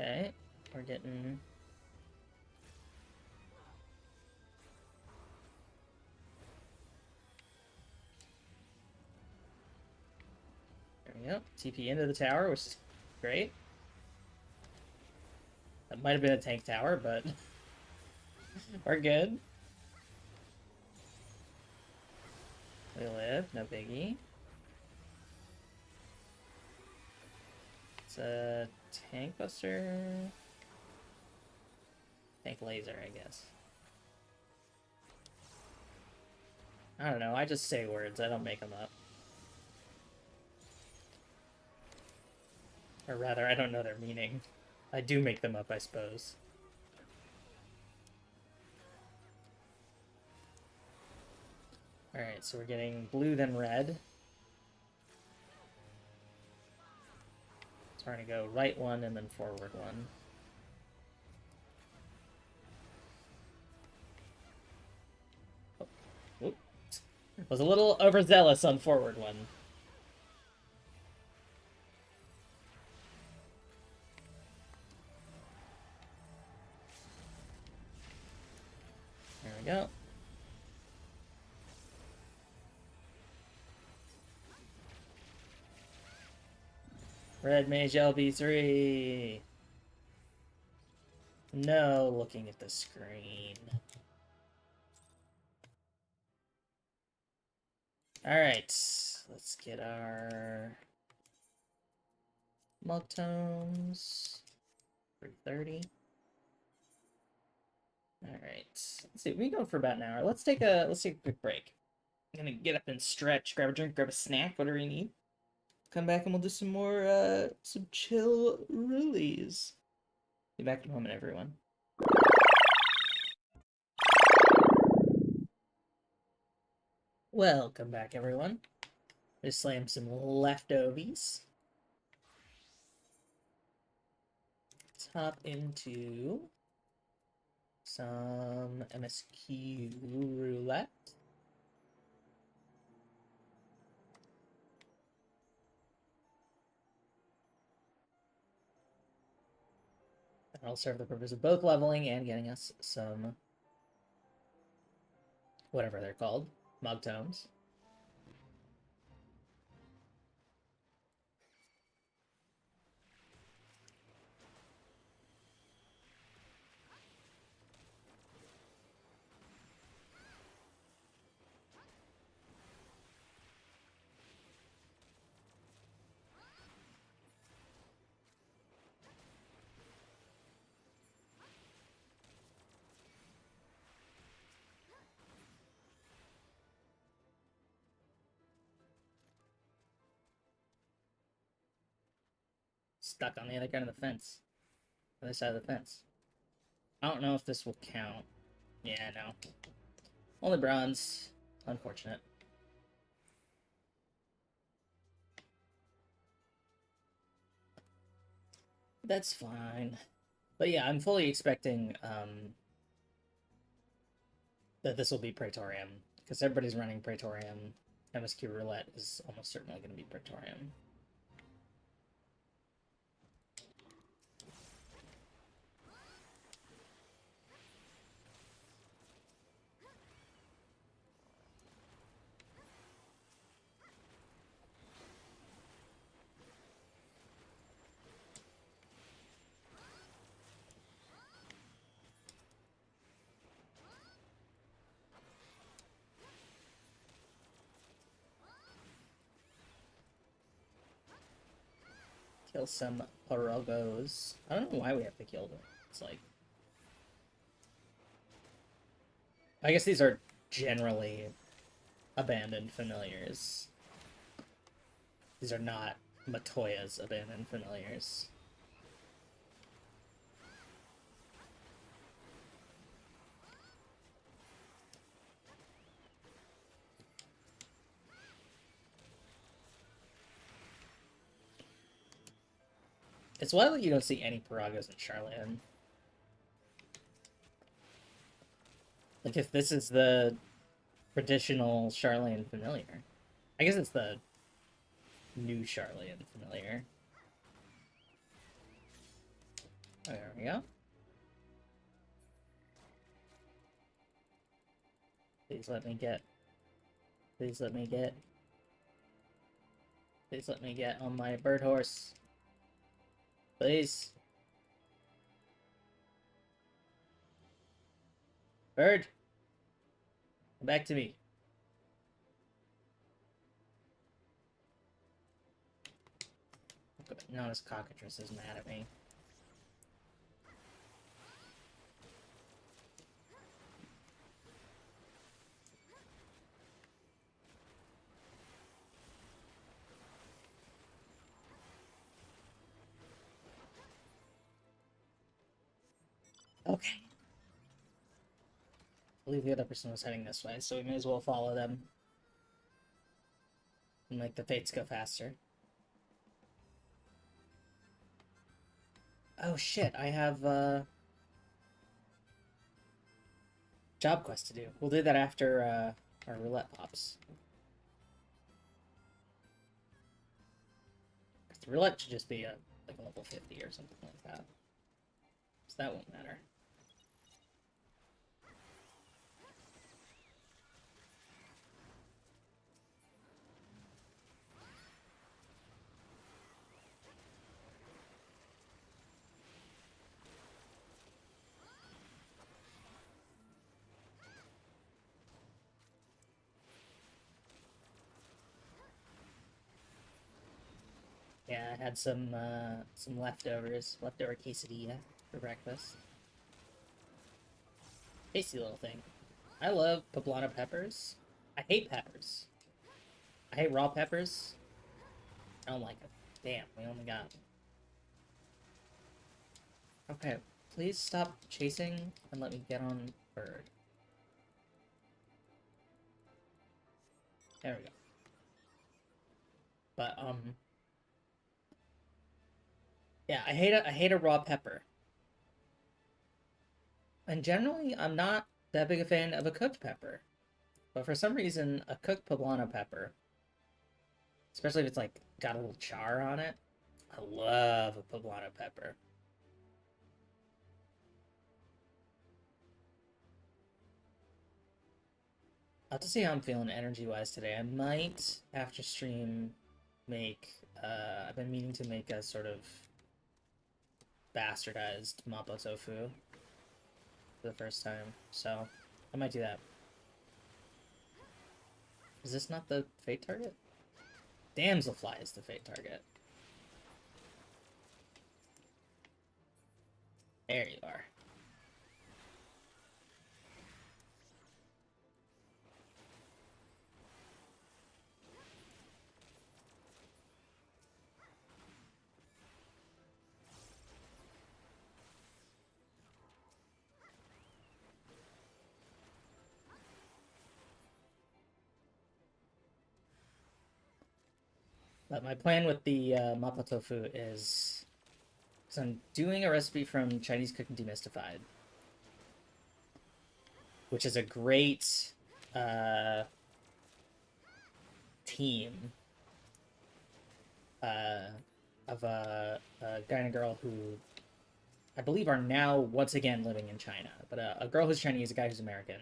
Okay, we're getting... There we go. TP into the tower, which is great. That might have been a tank tower, but we're good. We live, no biggie. It's a tank buster. Tank laser, I guess. I don't know, I just say words, I don't make them up. Or rather, I don't know their meaning. I do make them up, I suppose. Alright, so we're getting blue then red. So we're gonna go right one and then forward one. Oh. Oops. Was a little overzealous on forward one. There we go. Red Mage LB3. No looking at the screen. Alright, let's get our Mug Tomes. 330. Alright, let's see, we go for about an hour. Let's take a quick break. I'm gonna get up and stretch, grab a drink, grab a snack, whatever you need. Come back and we'll do some more, some chill release. Be back in a moment, everyone. Welcome back, everyone. Just slam some leftovers. Hop into some MSQ roulette. That'll serve the purpose of both leveling and getting us some, whatever they're called, Mug Tomes. Stuck on the other end of the fence. Other side of the fence. I don't know if this will count. Yeah, no. Only bronze. Unfortunate. That's fine. But yeah, I'm fully expecting that this will be Praetorium. Because everybody's running Praetorium. MSQ Roulette is almost certainly going to be Praetorium. Kill some Orogos. I don't know why we have to kill them. It's like... I guess these are generally abandoned familiars. These are not Matoya's abandoned familiars. It's wild that you don't see any Paragos in Charlan. Like, if this is the traditional Charlan familiar. I guess it's the new Charlan familiar. There we go. Please let me get. Please let me get. Please let me get on my bird horse. Please. Bird! Come back to me. Now this cockatrice is mad at me. Okay. I believe the other person was heading this way, so we may as well follow them. And make the fates go faster. Oh shit, I have job quest to do. We'll do that after our roulette pops. The roulette should just be like a level 50 or something like that. So that won't matter. Yeah, I had some leftovers, leftover quesadilla for breakfast. Tasty little thing. I love poblano peppers. I hate peppers. I hate raw peppers. I don't like them. Damn, we only got. Okay, please stop chasing and let me get on bird. There we go. But yeah, I hate a raw pepper. And generally, I'm not that big a fan of a cooked pepper. But for some reason, a cooked poblano pepper, especially if it's like got a little char on it, I love a poblano pepper. I'll have to see how I'm feeling energy-wise today. I might, after stream, make, I've been meaning to make a sort of bastardized mapo tofu for the first time, so I might do that. Is this not the fate target? Damselfly is the fate target. There you are. But my plan with the mapo tofu is, so I'm doing a recipe from Chinese Cooking Demystified, which is a great team of a guy and a girl who I believe are now once again living in China. But a girl who's Chinese, a guy who's American.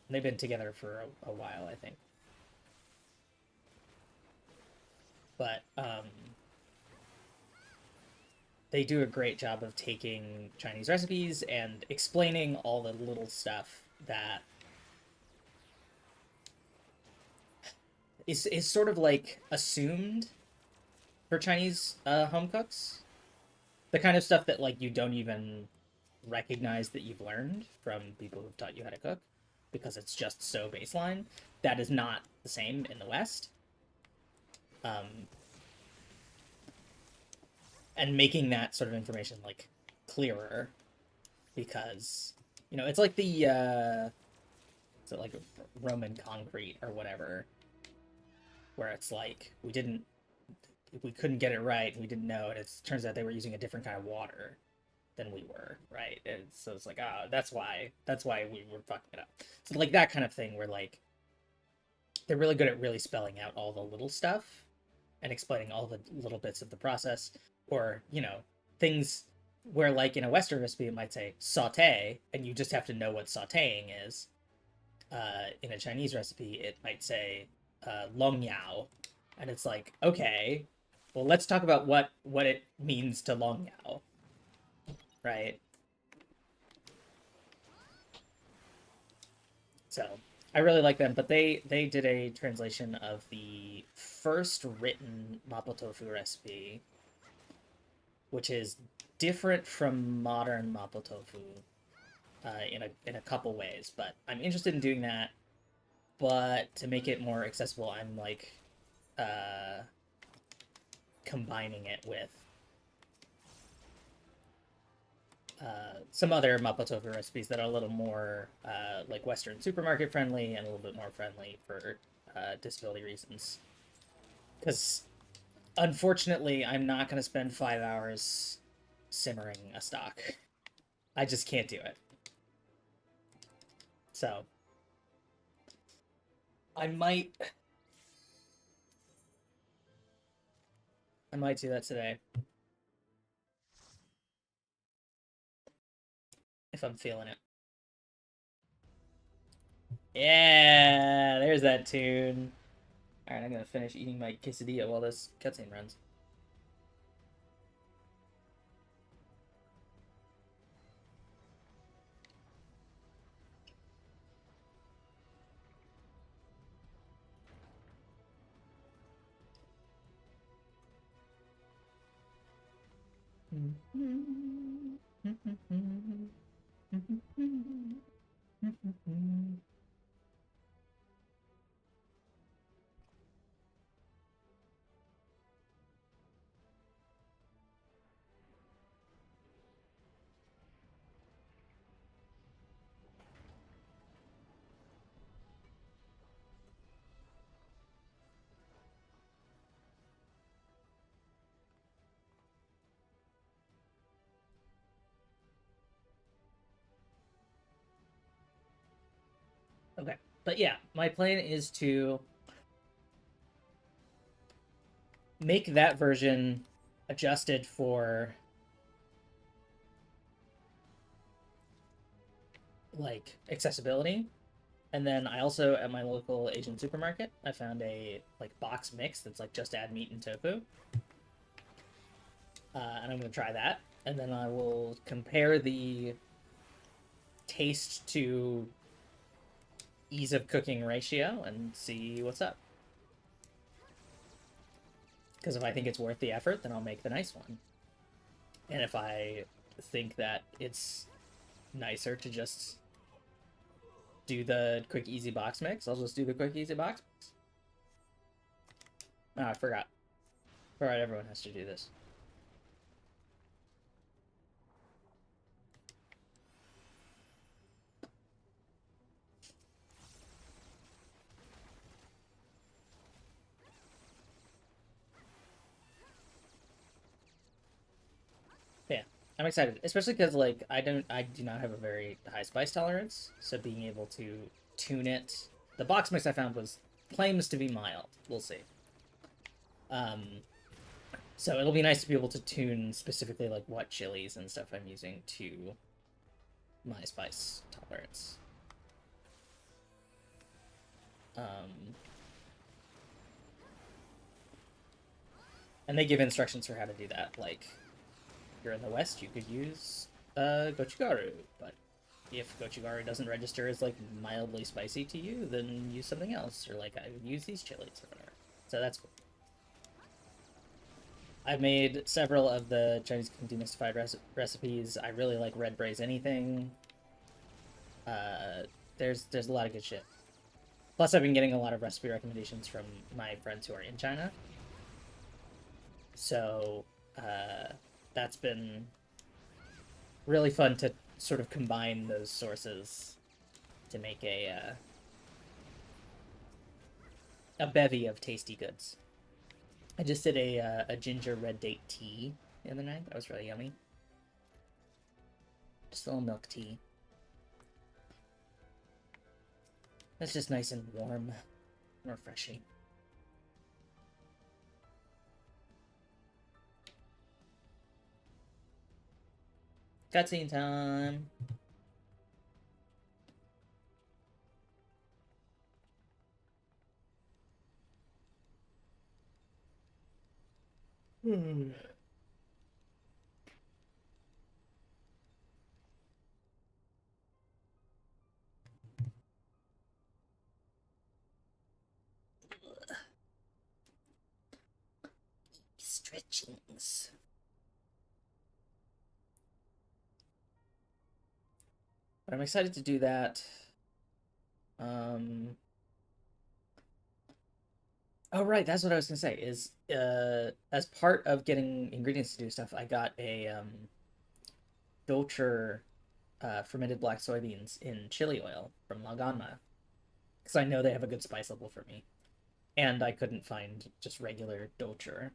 They've been together for a while, I think. But they do a great job of taking Chinese recipes and explaining all the little stuff that is sort of like assumed for Chinese home cooks. The kind of stuff that like you don't even recognize that you've learned from people who've taught you how to cook because it's just so baseline. That is not the same in the West. And making that sort of information like clearer because you know it's like the is it like Roman concrete or whatever where it's like we couldn't get it right, we didn't know, and it turns out they were using a different kind of water than we were, right? And so it's like, oh, that's why we were fucking it up. So like that kind of thing where like they're really good at really spelling out all the little stuff and explaining all the little bits of the process, or you know, things where, like, in a Western recipe, it might say saute, and you just have to know what sauteing is. In a Chinese recipe, it might say long yao, and it's like, okay, well, let's talk about what it means to long yao, right? So I really like them, but they did a translation of the first written mapo tofu recipe, which is different from modern mapo tofu in a couple ways. But I'm interested in doing that. But to make it more accessible, I'm like uh, combining it with some other mapo tofu recipes that are a little more like Western supermarket friendly and a little bit more friendly for disability reasons. Because unfortunately, I'm not going to spend 5 hours simmering a stock. I just can't do it. So I might do that today if I'm feeling it. Yeah, there's that tune. All right, I'm gonna finish eating my quesadilla while this cutscene runs. Okay, but yeah, my plan is to make that version adjusted for like accessibility. And then I also at my local Asian supermarket, I found a like box mix that's like just add meat and tofu. And I'm gonna try that, and then I will compare the taste to ease of cooking ratio and see what's up. Because if I think it's worth the effort, then I'll make the nice one. And if I think that it's nicer to just do the quick easy box mix, I'll just do the quick easy box mix. Oh, I forgot. All right, everyone has to do this. Yeah, I'm excited, especially because like I do not have a very high spice tolerance, so being able to tune it. The box mix I found was claims to be mild. We'll see. Um, so it'll be nice to be able to tune specifically like what chilies and stuff I'm using to my spice tolerance. Um, and they give instructions for how to do that. Like, if you're in the West, you could use gochugaru, but if gochugaru doesn't register as like mildly spicy to you, then use something else, or like I would use these chilies or whatever. So that's cool. I've made several of the Chinese cooking demystified recipes. I really like red braise anything. Uh, there's a lot of good shit. Plus, I've been getting a lot of recipe recommendations from my friends who are in China. So that's been really fun to sort of combine those sources to make a bevy of tasty goods. I just did a ginger red date tea the other night. That was really yummy. Just a little milk tea. That's just nice and warm and refreshing. Cutscene time. Stretchings. But I'm excited to do that. Oh right, that's what I was gonna say. Is as part of getting ingredients to do stuff, I got a Dolcher fermented black soybeans in chili oil from Laganma because I know they have a good spice level for me, and I couldn't find just regular Dolcher.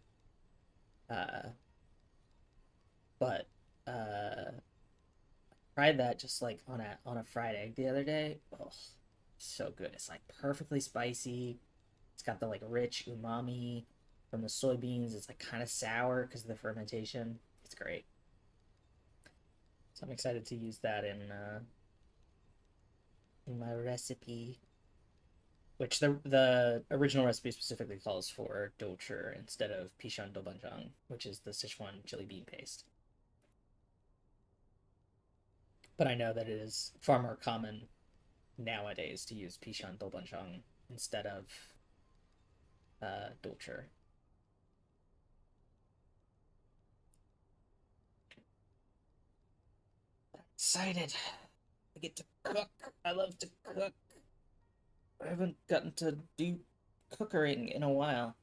Uh, but tried that just like on a fried egg the other day. Oh, so good. It's like perfectly spicy. It's got the like rich umami from the soybeans. It's like kind of sour because of the fermentation. It's great. So I'm excited to use that in my recipe. Which the original recipe specifically calls for Dolcher instead of Pishan Dobanjang, which is the Sichuan chili bean paste. But I know that it is far more common nowadays to use Pishan Dobanjang instead of Dolcher. Excited. I get to cook. I love to cook. I haven't gotten to do cookering in a while.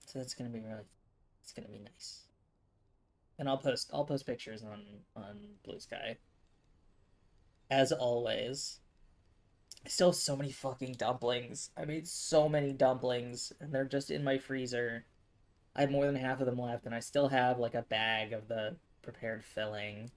So that's gonna be really it's gonna be nice. And I'll post pictures on Blue Sky. As always. I still have so many fucking dumplings. I made so many dumplings and they're just in my freezer. I have more than half of them left and I still have like a bag of the prepared filling.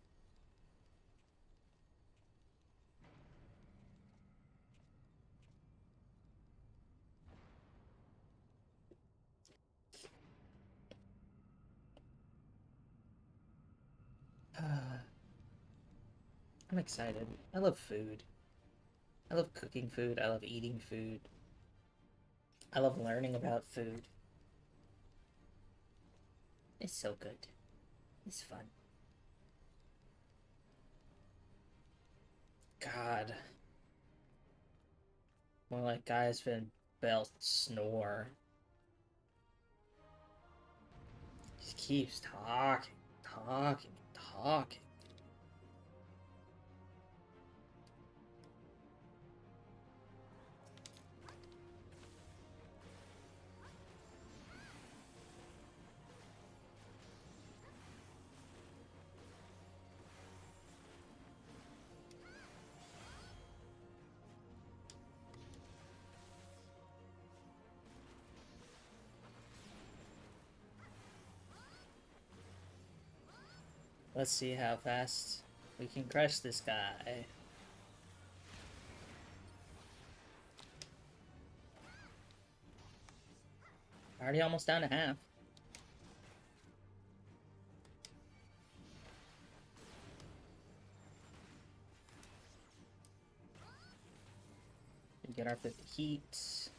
I'm excited. I love food. I love cooking food. I love eating food. I love learning about food. It's so good. It's fun. God. More like guys been belt snore. Just keeps talking, talking, talking. Let's see how fast we can crush this guy. Already almost down to half. We get our 50 heat.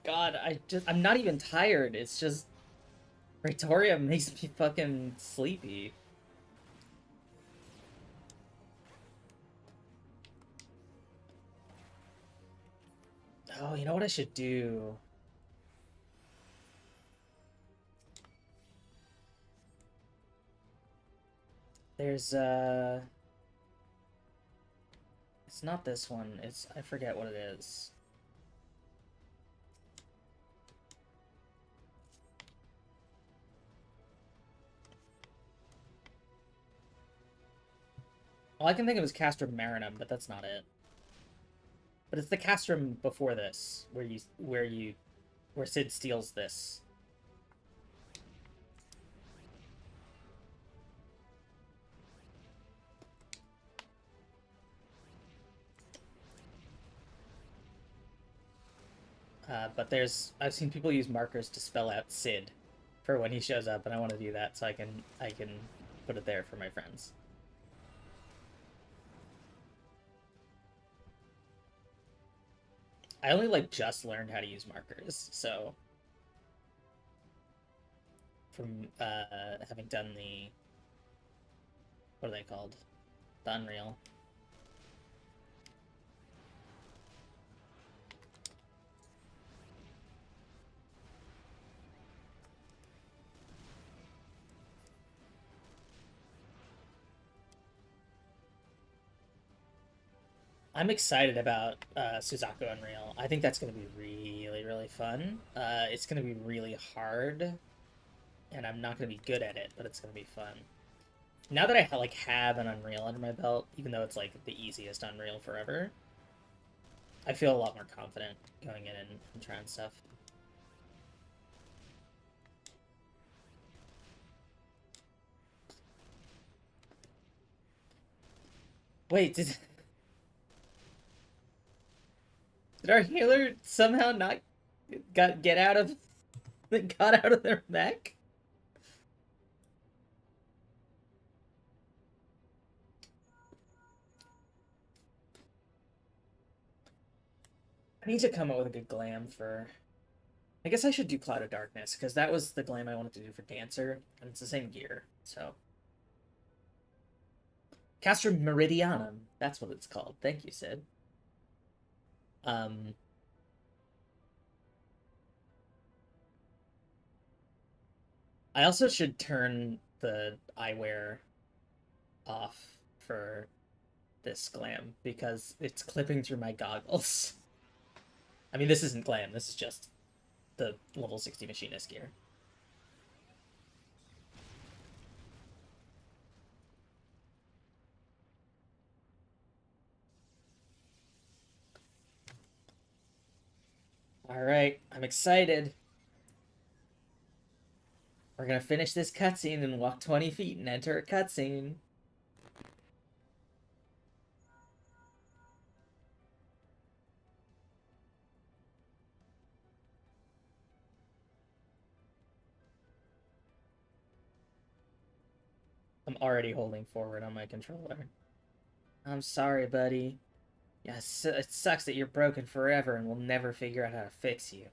God, I'm not even tired. It's just Victoria makes me fucking sleepy. Oh, you know what I should do? There's it's not this one. It's I forget what it is. All I can think of is Castrum Marinum, but that's not it. But it's the Castrum before this, where you where Sid steals this. But I've seen people use markers to spell out Sid for when he shows up, and I want to do that so I can put it there for my friends. I only like just learned how to use markers, so from having done the, what are they called? The Unreal. I'm excited about Suzaku Unreal. I think that's going to be really, really fun. It's going to be really hard, and I'm not going to be good at it, but it's going to be fun. Now that I like have an Unreal under my belt, even though it's like the easiest Unreal forever, I feel a lot more confident going in and trying stuff. Wait, did our healer somehow not get out of got out of their mech? I need to come up with a good glam for. I guess I should do Cloud of Darkness, because that was the glam I wanted to do for Dancer, and it's the same gear, so. Castrum Meridianum, that's what it's called. Thank you, Sid. Um, I also should turn the eyewear off for this glam, because it's clipping through my goggles. I mean, this isn't glam, this is just the level 60 machinist gear. Alright, I'm excited. We're gonna finish this cutscene and walk 20 feet and enter a cutscene. I'm already holding forward on my controller. I'm sorry, buddy. Yeah, it sucks that you're broken forever and we'll never figure out how to fix you.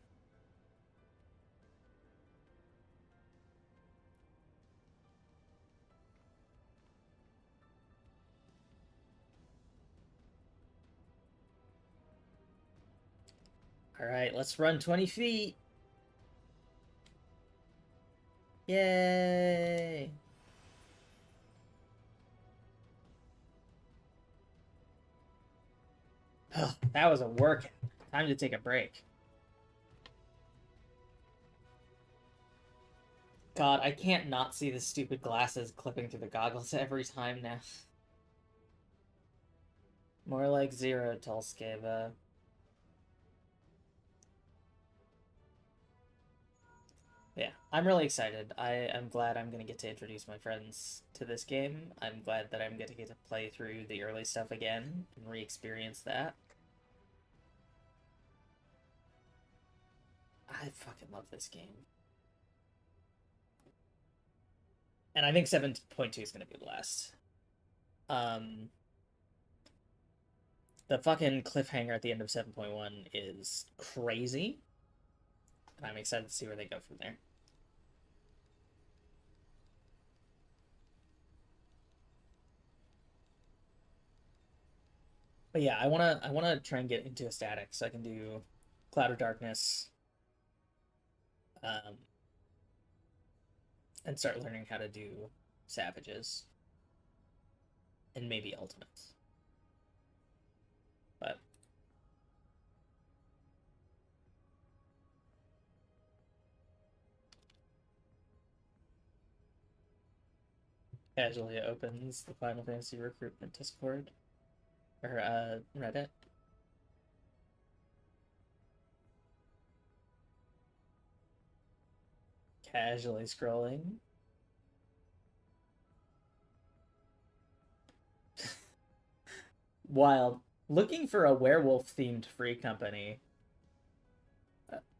Alright, let's run 20 feet. Yay! That was a workout. Time to take a break. God, I can't not see the stupid glasses clipping through the goggles every time now. More like zero, Tolskeva. Yeah, I'm really excited. I am glad I'm gonna get to introduce my friends to this game. I'm glad that I'm gonna get to play through the early stuff again and re-experience that. I fucking love this game. And I think 7.2 is gonna be the last. The fucking cliffhanger at the end of 7.1 is crazy. And I'm excited to see where they go from there. But yeah, I wanna try and get into a static so I can do Cloud of Darkness, um, and start learning how to do Savages and maybe Ultimates. But casually opens the Final Fantasy recruitment Discord or Reddit. Casually scrolling. Wild. Looking for a werewolf-themed free company.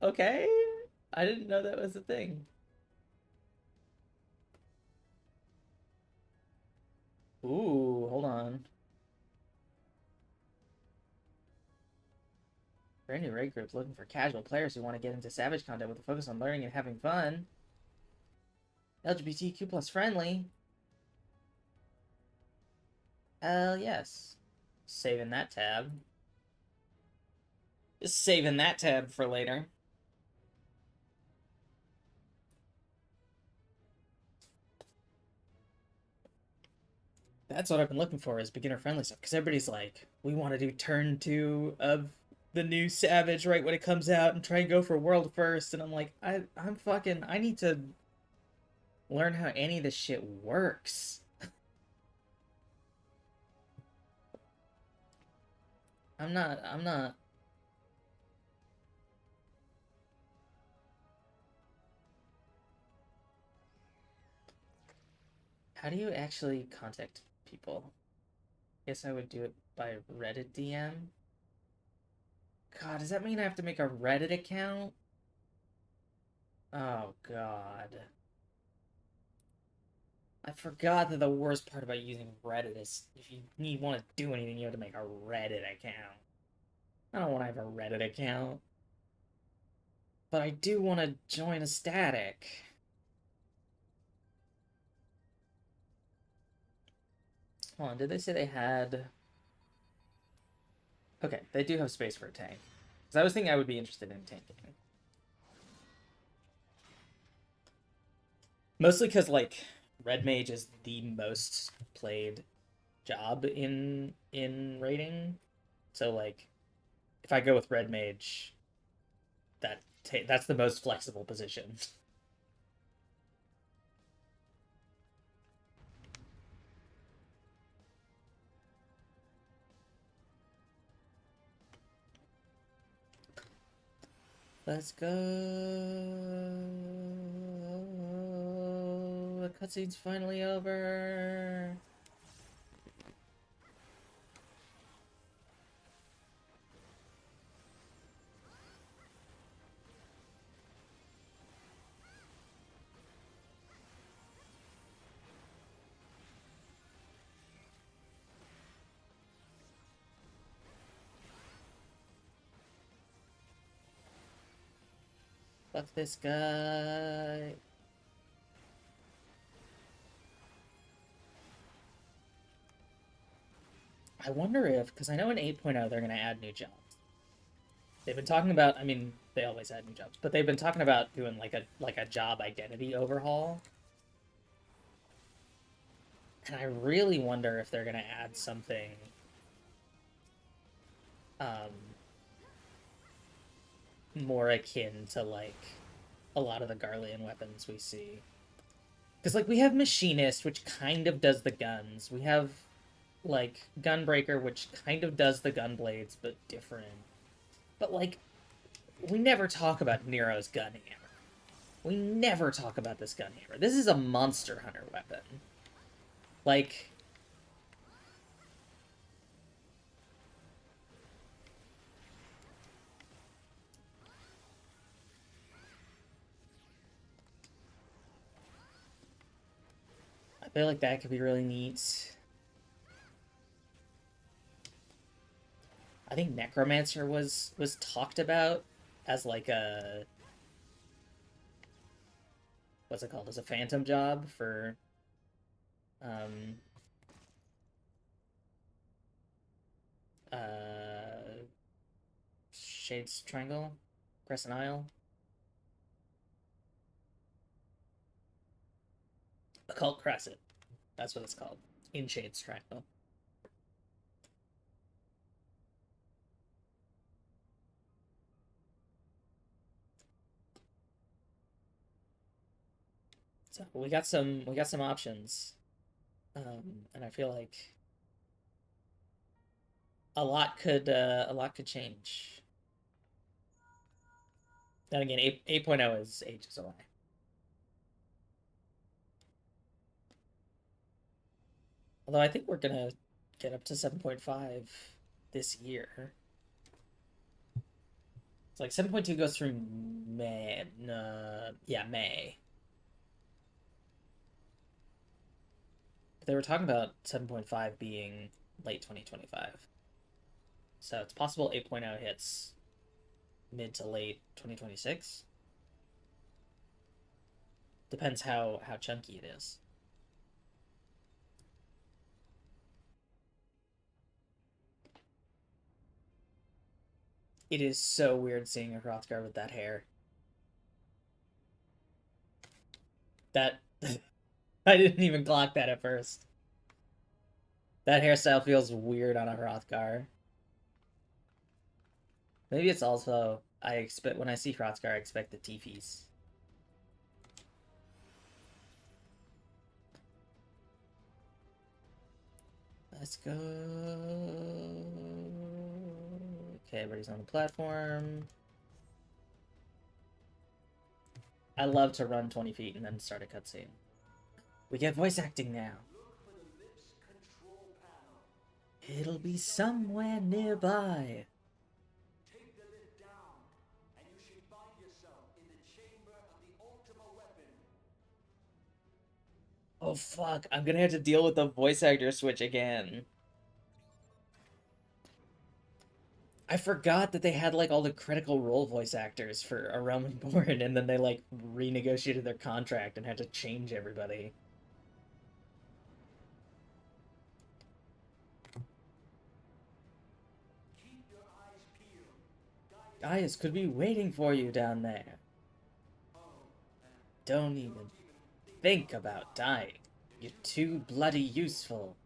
Okay. I didn't know that was a thing. Ooh, hold on. Brand new raid group looking for casual players who want to get into Savage content with a focus on learning and having fun. LGBTQ plus friendly. Hell yes. Saving that tab. Just saving that tab for later. That's what I've been looking for is beginner friendly stuff. Because everybody's like, we want to do turn 2 of the new Savage right when it comes out and try and go for world first. And I'm like, I need to learn how any of this shit works. I'm not. How do you actually contact people? Guess I would do it by Reddit DM. God, does that mean I have to make a Reddit account? Oh, God. I forgot that the worst part about using Reddit is if you want to do anything, you have to make a Reddit account. I don't want to have a Reddit account. But I do want to join a static. Hold on, did they say they had... Okay, they do have space for a tank. Because I was thinking I would be interested in tanking. Mostly because, like, Red Mage is the most played job in raiding. So, like, if I go with Red Mage, that's the most flexible position. Let's go. The cutscene's finally over. Fuck this guy. I wonder if, because I know in 8.0 they're going to add new jobs. They've been talking about, I mean, they always add new jobs, but they've been talking about doing like a job identity overhaul. And I really wonder if they're going to add something more akin to like a lot of the Garlean weapons we see. Because like we have Machinist, which kind of does the guns. We have like Gunbreaker, which kind of does the gun blades, but different. But like we never talk about Nero's gun hammer. We never talk about this gun hammer. This is a monster hunter weapon. Like I feel like that could be really neat. I think Necromancer was talked about as like a what's it called? As a phantom job for um uh Shades Triangle, Crescent Isle. Occult Crescent. That's what it's called. In Shades Triangle. So we got some options. And I feel like a lot could change. Then again, 8.0 is ages away. Although I think we're gonna get up to 7.5 this year. It's like 7.2 goes through May. Yeah, May. But they were talking about 7.5 being late 2025. So it's possible 8.0 hits mid to late 2026. Depends how chunky it is. It is so weird seeing a Hrothgar with that hair. That I didn't even clock that at first. That hairstyle feels weird on a Hrothgar. Maybe it's also I expect when I see Hrothgar, I expect the Teefies. Let's go. Okay, everybody's on the platform. I love to run 20 feet and then start a cutscene. We get voice acting now. It'll be somewhere nearby. Take the lid down, and you should find yourself in the chamber of the Ultima weapon. Oh fuck, I'm gonna have to deal with the voice actor switch again. I forgot that they had like all the Critical Role voice actors for A Realm Reborn, and then they like renegotiated their contract and had to change everybody. Keep your eyes peeled. Gaius could be waiting for you down there. Oh, Don't don't even even think think about about dying. dying. You're It's too too much. bloody useful.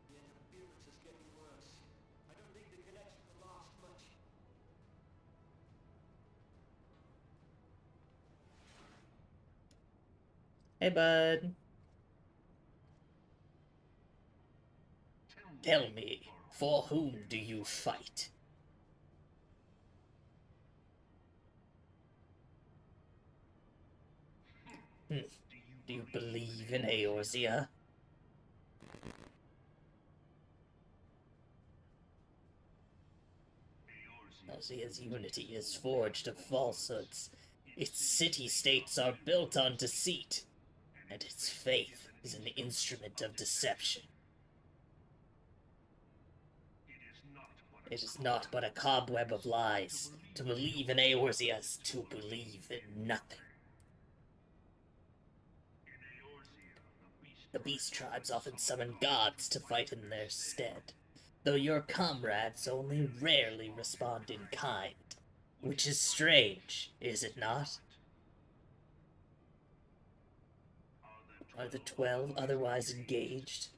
The interference is getting worse. I don't think the connection will last much. Hey, bud. Tell me, for whom do you fight? Hmm. Do you believe in Eorzea? Eorzea's unity is forged of falsehoods. Its city-states are built on deceit, and its faith is an instrument of deception. It is not but a cobweb of lies. To believe in Eorzea is to believe in nothing. The beast tribes often summon gods to fight in their stead, though your comrades only rarely respond in kind. Which is strange, is it not? Are the 12 otherwise engaged?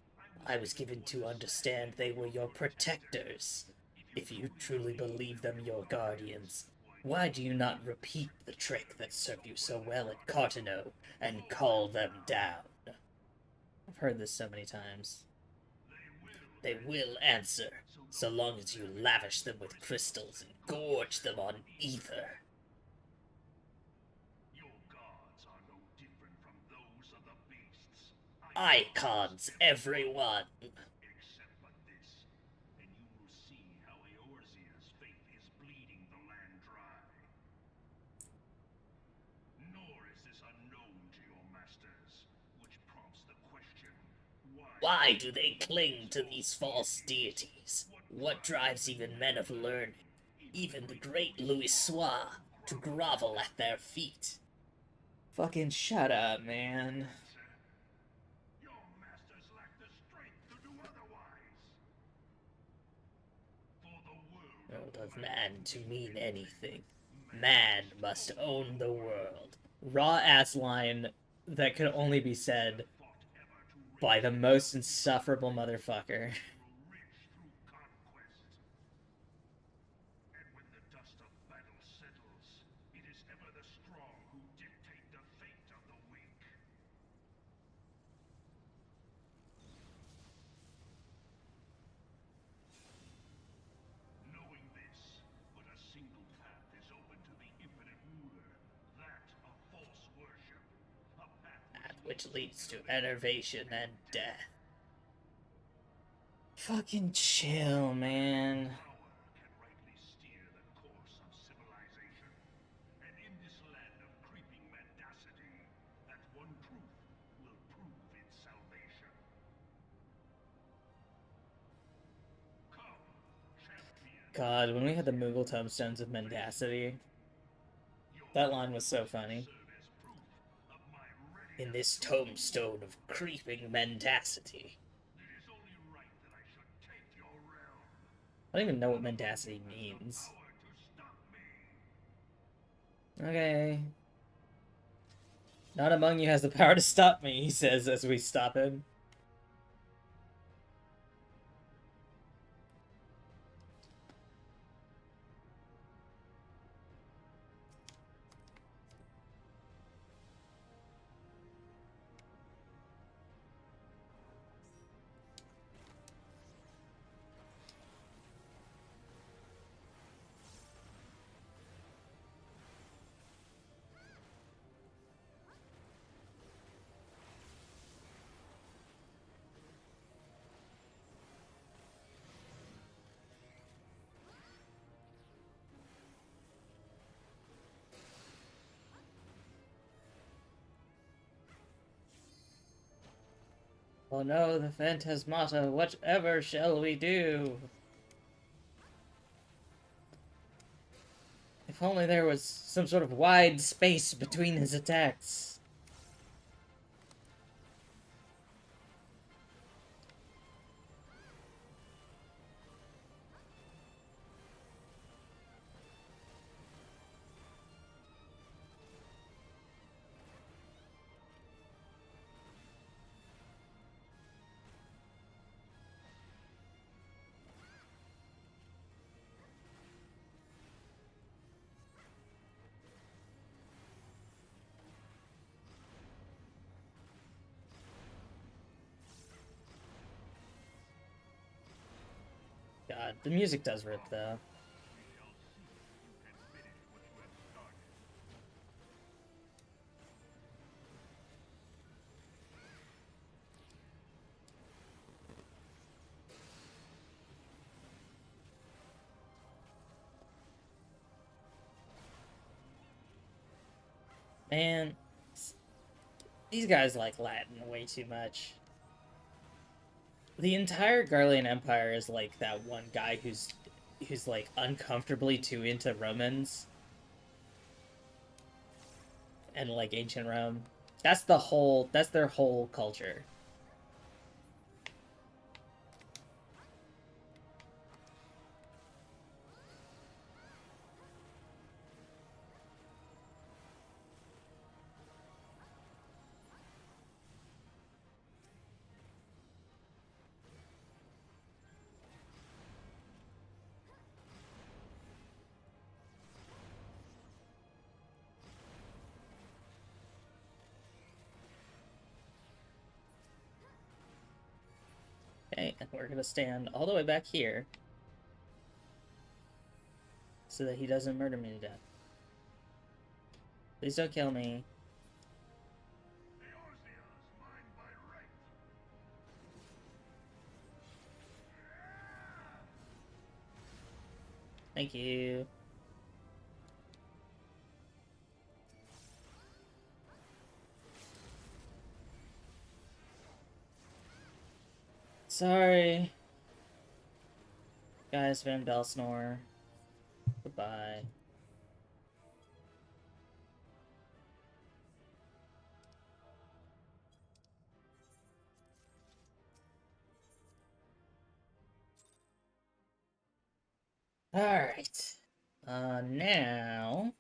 I was given to understand they were your protectors. If you truly believe them your guardians, why do you not repeat the trick that served you so well at Cartano and call them down? I've heard this so many times. They will answer, so long as you lavish them with crystals and gorge them on ether. Icons, everyone! Why do they cling to these false deities? What drives even men of learning, even the great Louis Soir, to grovel at their feet? Fucking shut up, man. World of man to mean anything. Man must own the world. Raw ass line that could only be said by the most insufferable motherfucker. which leads to enervation and death. Fucking chill, man. Power can rightly steer the course of civilization. And in this land of creeping mendacity, that one truth will prove its salvation. Come, champion. God, when we had the Moogle tombstones of mendacity, that line was so funny. In this tombstone of creeping mendacity. I don't even know what mendacity means. Okay. Not among you has the power to stop me, he says as we stop him. Oh no, the Phantasmata, whatever shall we do? If only there was some sort of wide space between his attacks. God, the music does rip, though. Man, these guys like Latin way too much. The entire Garlean Empire is like that one guy who's like uncomfortably too into Romans and like ancient Rome. That's their whole culture. Okay, and we're gonna stand all the way back here so that he doesn't murder me to death. Please don't kill me. Thank you. Sorry. Guys, Van Belsnor. Goodbye. Alright. Now...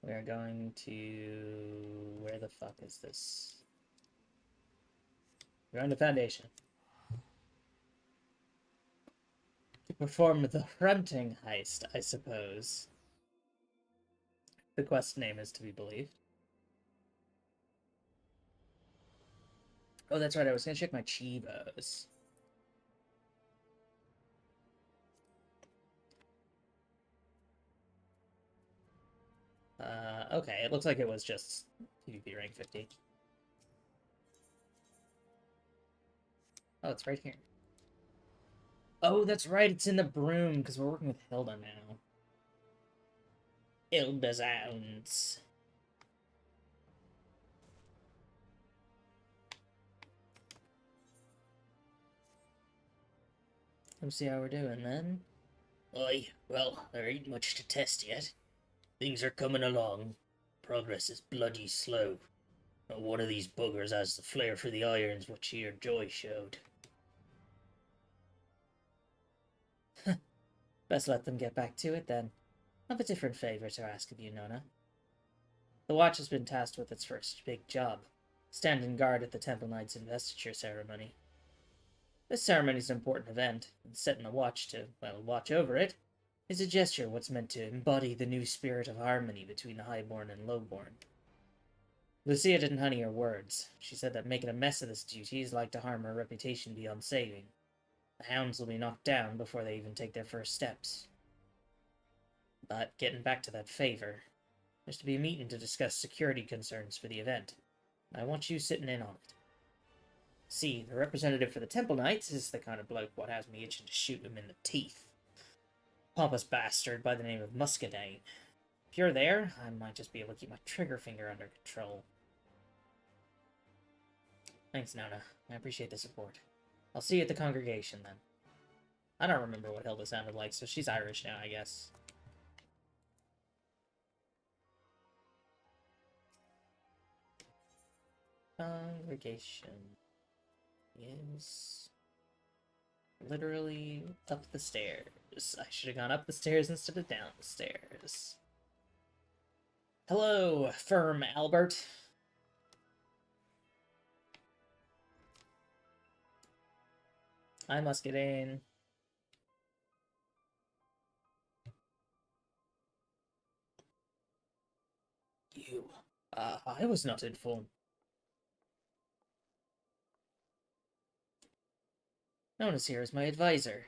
we are going to... where the fuck is this? We're on the Foundation. To perform the fronting heist, I suppose. The quest name is to be believed. Oh, that's right, I was gonna check my Chivos. Okay, it looks like it was just PvP rank 50. Oh, it's right here. Oh, that's right, it's in the broom, because we're working with Hilda now. Hilda sounds. Let's see how we're doing then. Aye, well, there ain't much to test yet. Things are coming along. Progress is bloody slow. Not one of these buggers has the flair for the irons what she or Joy showed. Best let them get back to it then. I've a different favour to ask of you, Nona. The Watch has been tasked with its first big job, standing guard at the Temple Knight's investiture ceremony. This ceremony is an important event, and setting a watch to, well, watch over it, is a gesture what's meant to embody the new spirit of harmony between the Highborn and Lowborn. Lucia didn't honey her words. She said that making a mess of this duty is like to harm her reputation beyond saving. The hounds will be knocked down before they even take their first steps. But getting back to that favor, there's to be a meeting to discuss security concerns for the event. I want you sitting in on it. See, the representative for the Temple Knights is the kind of bloke what has me itching to shoot him in the teeth. Pompous bastard by the name of Muscadine. If you're there, I might just be able to keep my trigger finger under control. Thanks, Nona. I appreciate the support. I'll see you at the congregation, then. I don't remember what Hilda sounded like, so she's Irish now, I guess. Congregation is literally up the stairs. I should have gone up the stairs instead of down the stairs. Hello, Firm Albert. Hi, Muscadine. You. I was not informed. Nona's here as my advisor.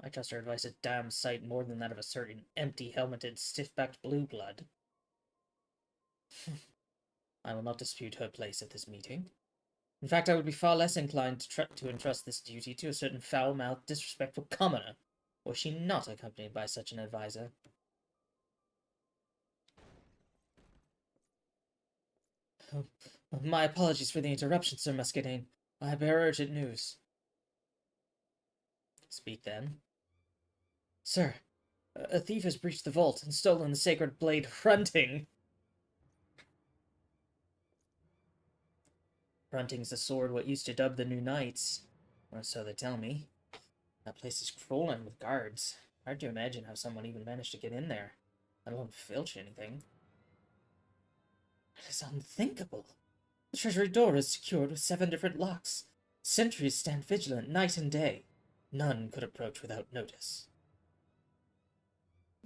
I trust her advice a damn sight more than that of a certain empty-helmeted, stiff-backed blue blood. I will not dispute her place at this meeting. In fact, I would be far less inclined to entrust this duty to a certain foul-mouthed, disrespectful commoner, were she not accompanied by such an advisor. Oh, my apologies for the interruption, Sir Muscadine. I bear urgent news. Speak then. Sir, a thief has breached the vault and stolen the sacred blade Ffronting. Ffronting's the sword what used to dub the new knights, or so they tell me. That place is crawling with guards. Hard to imagine how someone even managed to get in there, let alone filch anything. It is unthinkable. The treasury door is secured with 7 different locks. Sentries stand vigilant night and day. None could approach without notice.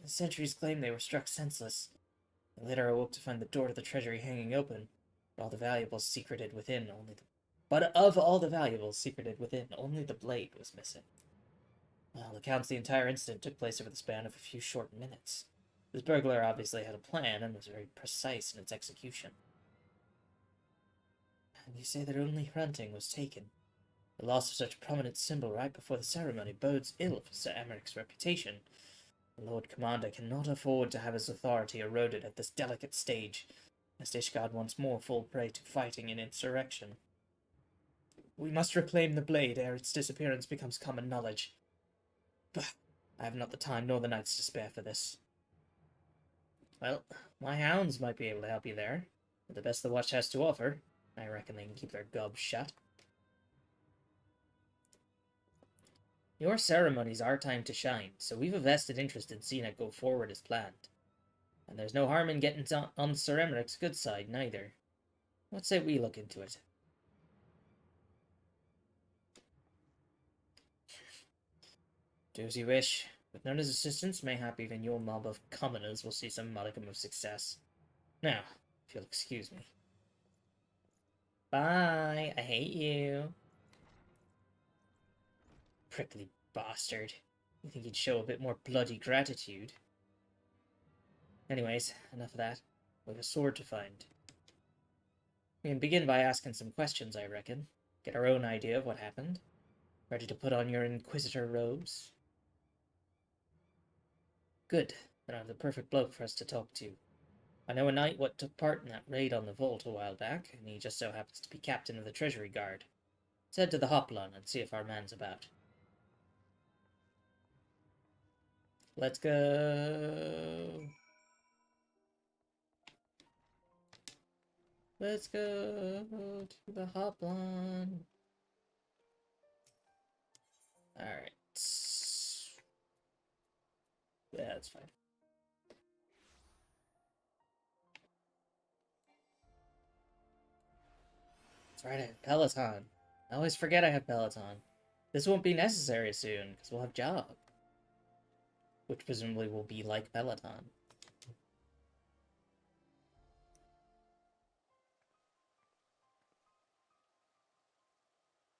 The sentries claim they were struck senseless. They later awoke to find the door to the treasury hanging open, but all the valuables secreted within only the blade was missing. Well, accounts the entire incident took place over the span of a few short minutes. This burglar obviously had a plan and was very precise in its execution. And you say that only Ffronting was taken. The loss of such a prominent symbol right before the ceremony bodes ill for Sir Emeric's reputation. The Lord Commander cannot afford to have his authority eroded at this delicate stage, lest Ishgard once more fall prey to fighting and insurrection. We must reclaim the blade ere its disappearance becomes common knowledge. But I have not the time nor the nights to spare for this. Well, my hounds might be able to help you there. With the best the watch has to offer, I reckon they can keep their gobs shut. Your ceremony's our time to shine, so we've a vested interest in seeing it go forward as planned. And there's no harm in getting on Sir Emeric's good side, neither. What say we look into it? Do as you wish. With Nona's assistance, mayhap even your mob of commoners will see some modicum of success. Now, if you'll excuse me. Bye, I hate you. Prickly bastard. You think he'd show a bit more bloody gratitude? Anyways, enough of that. We have a sword to find. We can begin by asking some questions, I reckon. Get our own idea of what happened. Ready to put on your Inquisitor robes? Good. Then I'm the perfect bloke for us to talk to. I know a knight what took part in that raid on the vault a while back, and he just so happens to be captain of the Treasury Guard. Let's head to the Hoplon and see if our man's about. Let's go. Let's go to the Hoplon. Alright. Yeah, that's fine. That's right, I have Peloton. I always forget I have Peloton. This won't be necessary soon, because we'll have Jog. Which presumably will be like Peloton.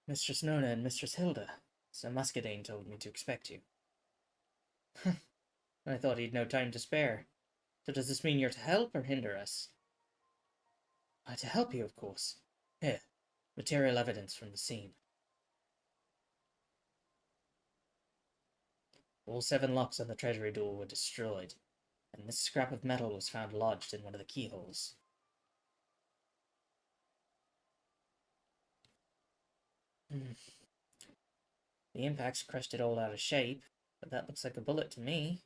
Mistress Nona and Mistress Hilda. Sir Muscadine told me to expect you. I thought he'd no time to spare. So does this mean you're to help or hinder us? To help you, of course. Here, material evidence from the scene. All 7 locks on the treasury door were destroyed, and this scrap of metal was found lodged in one of the keyholes. The impacts crushed it all out of shape, but that looks like a bullet to me.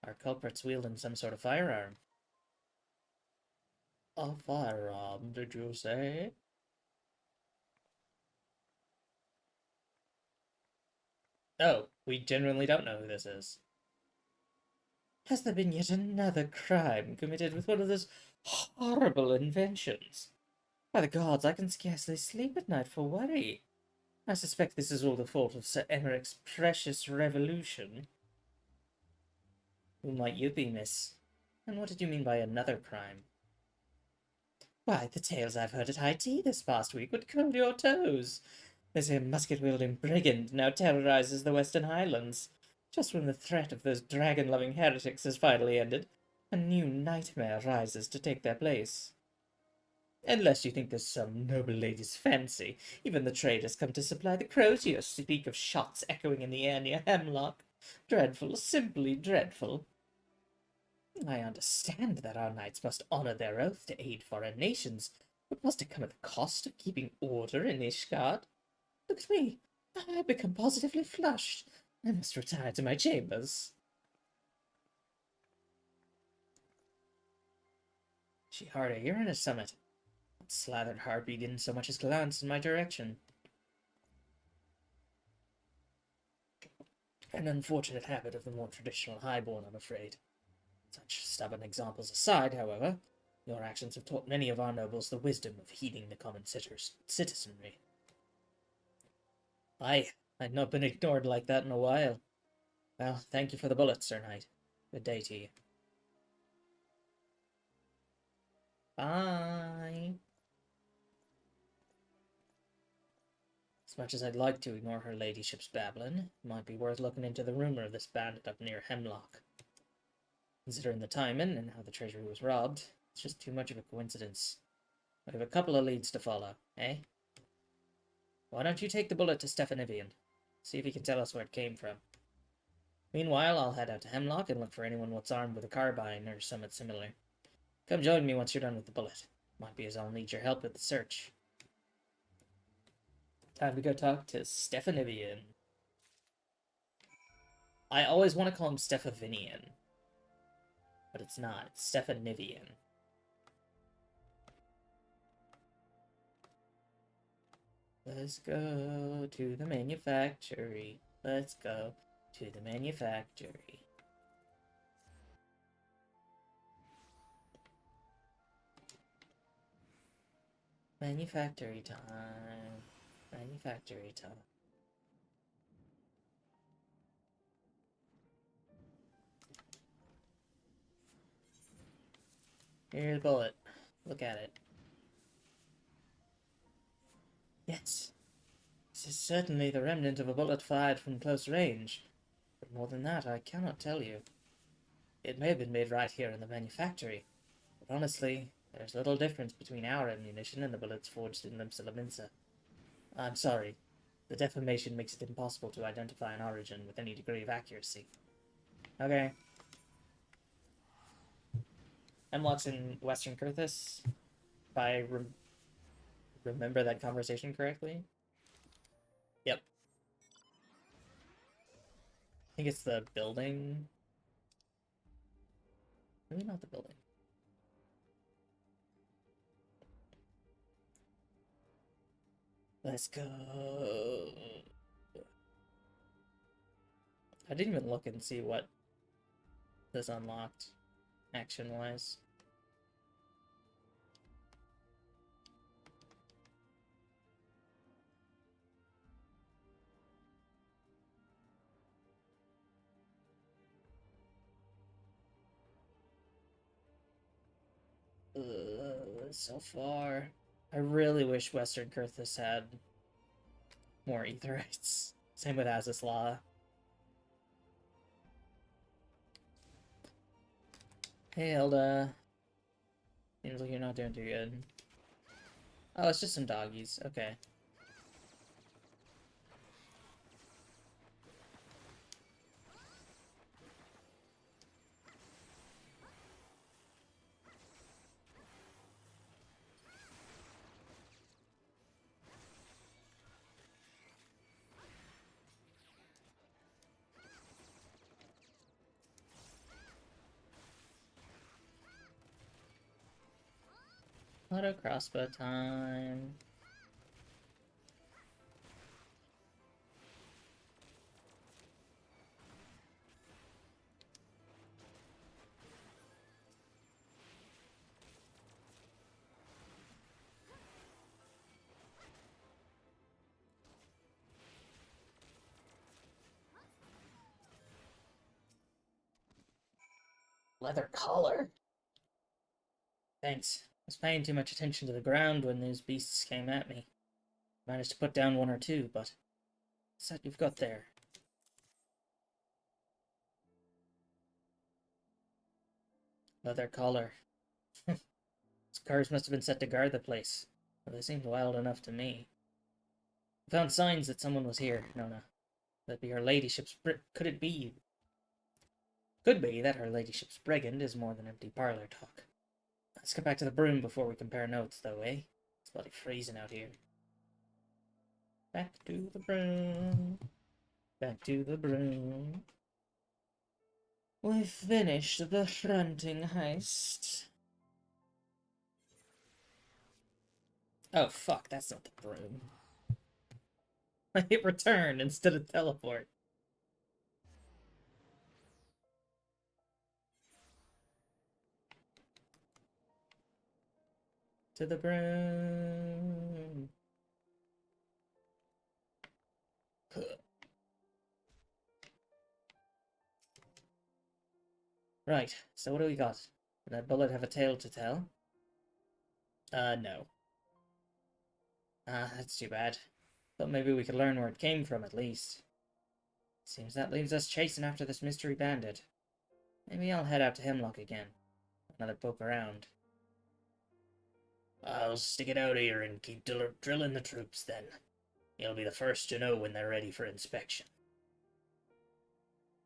Our culprit's wielding some sort of firearm. A firearm, did you say? Oh, we genuinely don't know who this is. Has there been yet another crime committed with one of those horrible inventions? By the gods, I can scarcely sleep at night for worry. I suspect this is all the fault of Sir Emeric's precious revolution. Who might you be, miss? And what did you mean by another crime? Why, the tales I've heard at high tea this past week would curl your toes. There's a musket-wielding brigand now terrorizes the Western Highlands. Just when the threat of those dragon-loving heretics has finally ended, a new nightmare rises to take their place. Unless you think there's some noble lady's fancy, even the trade has come to supply the Croziers, speak of shots echoing in the air near Hemlock. Dreadful, simply dreadful. I understand that our knights must honor their oath to aid foreign nations, but must it come at the cost of keeping order in Ishgard? Look at me. I've become positively flushed. I must retire to my chambers. She harder, you're in a summit. That slathered harpy didn't so much as glance in my direction. An unfortunate habit of the more traditional highborn, I'm afraid. Such stubborn examples aside, however, your actions have taught many of our nobles the wisdom of heeding the common citizenry. Aye, I'd not been ignored like that in a while. Well, thank you for the bullet, Sir Knight. Good day to you. Bye. As much as I'd like to ignore her ladyship's babbling, it might be worth looking into the rumour of this bandit up near Hemlock. Considering the timing and how the treasury was robbed, it's just too much of a coincidence. We have a couple of leads to follow, eh? Why don't you take the bullet to Stephanivian? See if he can tell us where it came from. Meanwhile, I'll head out to Hemlock and look for anyone what's armed with a carbine or something similar. Come join me once you're done with the bullet. Might be as I'll need your help with the search. Time to go talk to Stephanivian. I always want to call him Stephanivian, but it's not. It's Stephanivian. Let's go to the manufactory. Let's go to the manufactory. Manufactory time. Manufactory time. Here's a bullet. Look at it. Yes. This is certainly the remnant of a bullet fired from close range. But more than that, I cannot tell you. It may have been made right here in the manufactory. But honestly, There's little difference between our ammunition and the bullets forged in Limsa. I'm sorry. The deformation makes it impossible to identify an origin with any degree of accuracy. Okay. Hemlock's in Western Kurthus. If I remember that conversation correctly. Yep. I think it's the building. Maybe not the building. Let's go. I didn't even look and see what this unlocked action-wise. So far. I really wish Western Kurthus had more Aetherites. Same with Azislaw. Hey, Hilda. Seems like you're not doing too good. Oh, it's just some doggies. Okay. Auto crossbow time. Leather collar? Thanks. I was paying too much attention to the ground when those beasts came at me. Managed to put down one or two, but what's that you've got there? Leather collar. Scars must have been set to guard the place, but they seemed wild enough to me. I found signs that someone was here, Nona. That'd be her ladyship's could it be? Could be that her ladyship's brigand is more than empty parlor talk. Let's get back to the broom before we compare notes, though, eh? It's bloody freezing out here. Back to the broom. Back to the broom. We've finished the fronting heist. Oh, fuck, that's not the broom. I hit return instead of teleport. To the broom. Right, so what do we got? Did that bullet have a tale to tell? No. Ah, that's too bad. Thought maybe we could learn where it came from at least. Seems that leaves us chasing after this mystery bandit. Maybe I'll head out to Hemlock again. Another poke around. I'll stick it out here and keep drilling the troops then. You'll be the first to know when they're ready for inspection.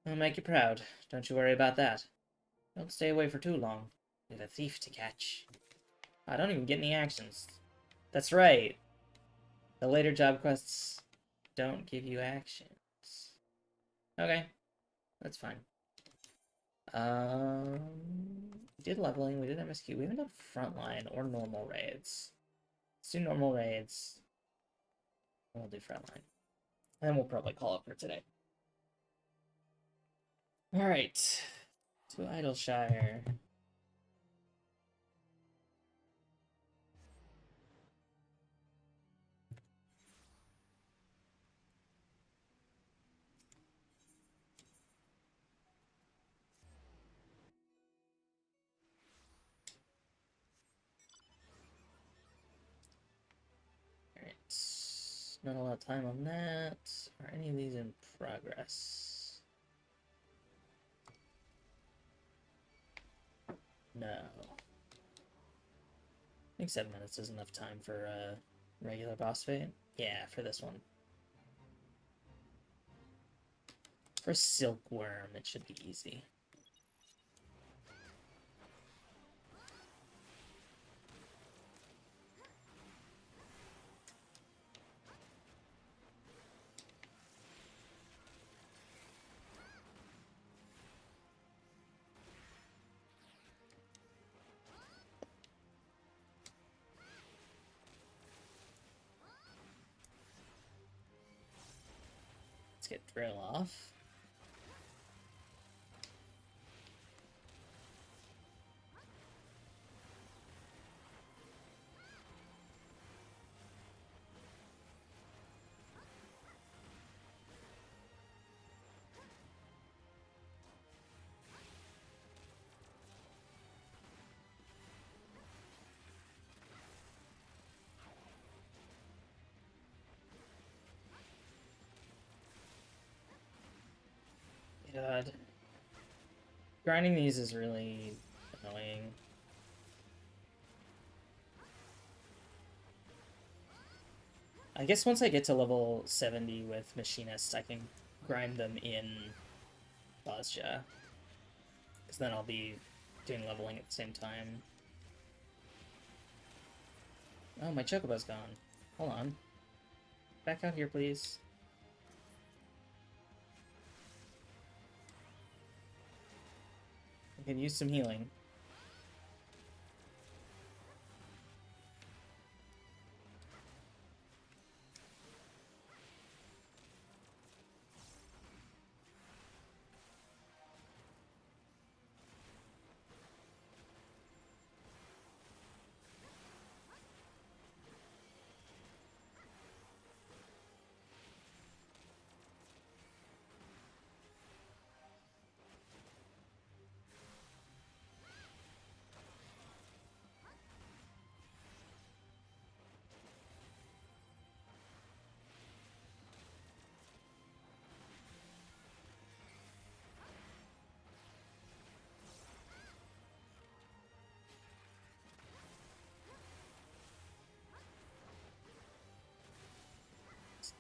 I'll make you proud. Don't you worry about that. Don't stay away for too long. We have a thief to catch. I don't even get any actions. That's right. The later job quests don't give you actions. Okay. That's fine. We did leveling, we did MSQ. We haven't done frontline or normal raids. Let's do normal raids. And we'll do frontline. And we'll probably call it for today. Alright. To Idleshire. Alright. Not a lot of time on that. Are any of these in progress? No. think 7 minutes is enough time for a regular boss fight. Yeah, for this one. For Silkworm, it should be easy. Let's get Drill off. God. Grinding these is really annoying. I guess once I get to level 70 with Machinist, I can grind them in Bozja. Because then I'll be doing leveling at the same time. Oh, my Chocobo's gone. Hold on. Back out here, please. I can use some healing.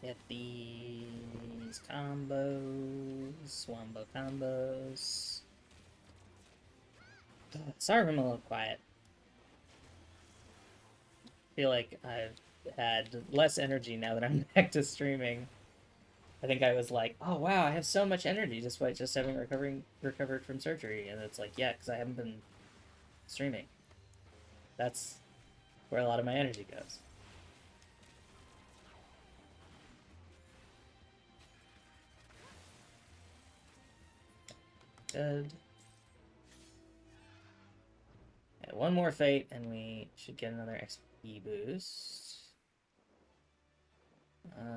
Get these combos, wombo combos. Sorry if I'm a little quiet. I feel like I've had less energy now that I'm back to streaming. I think I was like, oh wow, I have so much energy despite just having recovered from surgery, and it's like, yeah, because I haven't been streaming. That's where a lot of my energy goes. Good. Yeah, one more fight, and we should get another XP boost.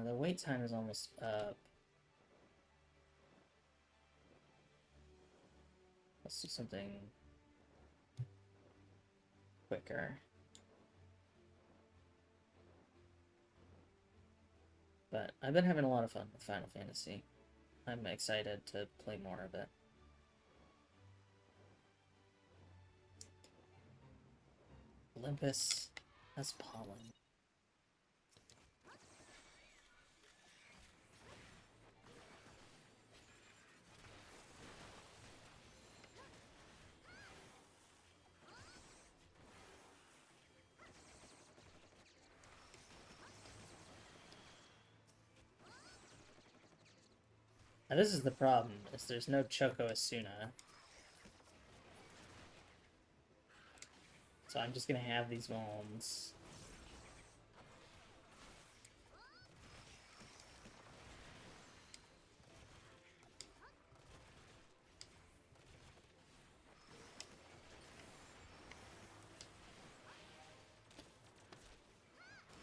The wait time is almost up. Let's do something quicker. But I've been having a lot of fun with Final Fantasy. I'm excited to play more of it. Olympus, that's pollen. Now this is the problem, is there's no Choco Asuna. So I'm just gonna have these ones.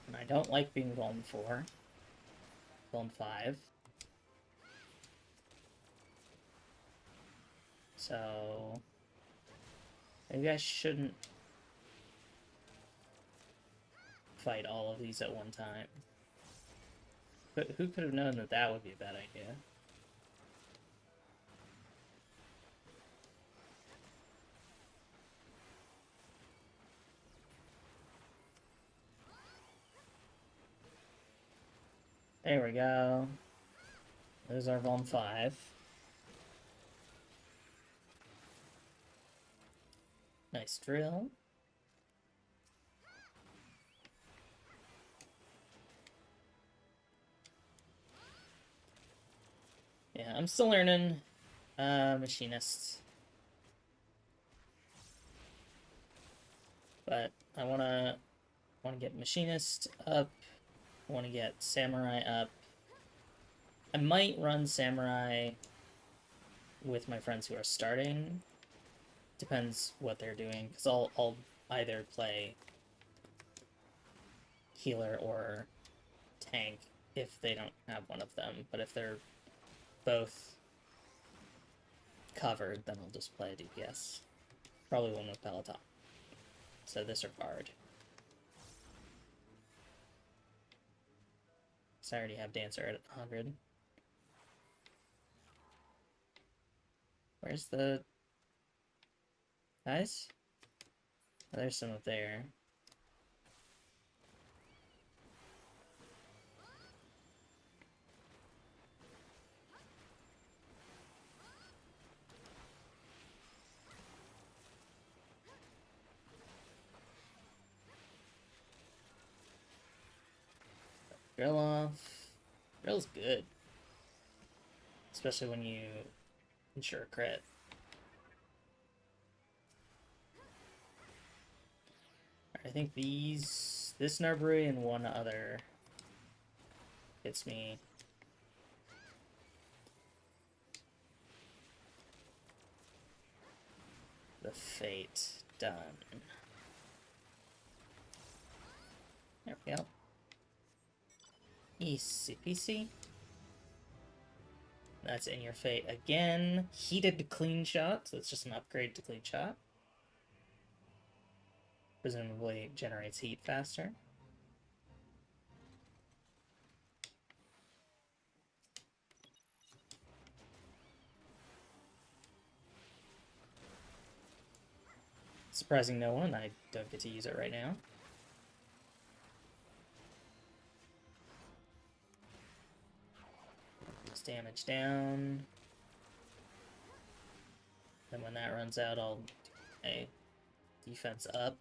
And I don't like being Vuln 4. Vuln 5. So maybe I shouldn't fight all of these at one time. But who could have known that that would be a bad idea? There we go. There's our Vuln 5. Nice drill. Yeah, I'm still learning Machinist. But I wanna get Machinist up. I wanna get Samurai up. I might run Samurai with my friends who are starting. Depends what they're doing, because I'll either play healer or tank if they don't have one of them, but if they're both covered, then I'll just play DPS. Probably one with Peloton. So this or Bard. So I already have Dancer at 100. Where's the guys? Oh, there's some up there. Drill off. Drill's good. Especially when you ensure a crit. I think this Narbrew and one other gets me. The Fate done. There we go. Easy peasy. That's in your Fate again. Heated Clean Shot, so it's just an upgrade to Clean Shot. Presumably generates heat faster. Surprising no one, I don't get to use it right now. Just damage down. Then when that runs out, I'll do a defense up.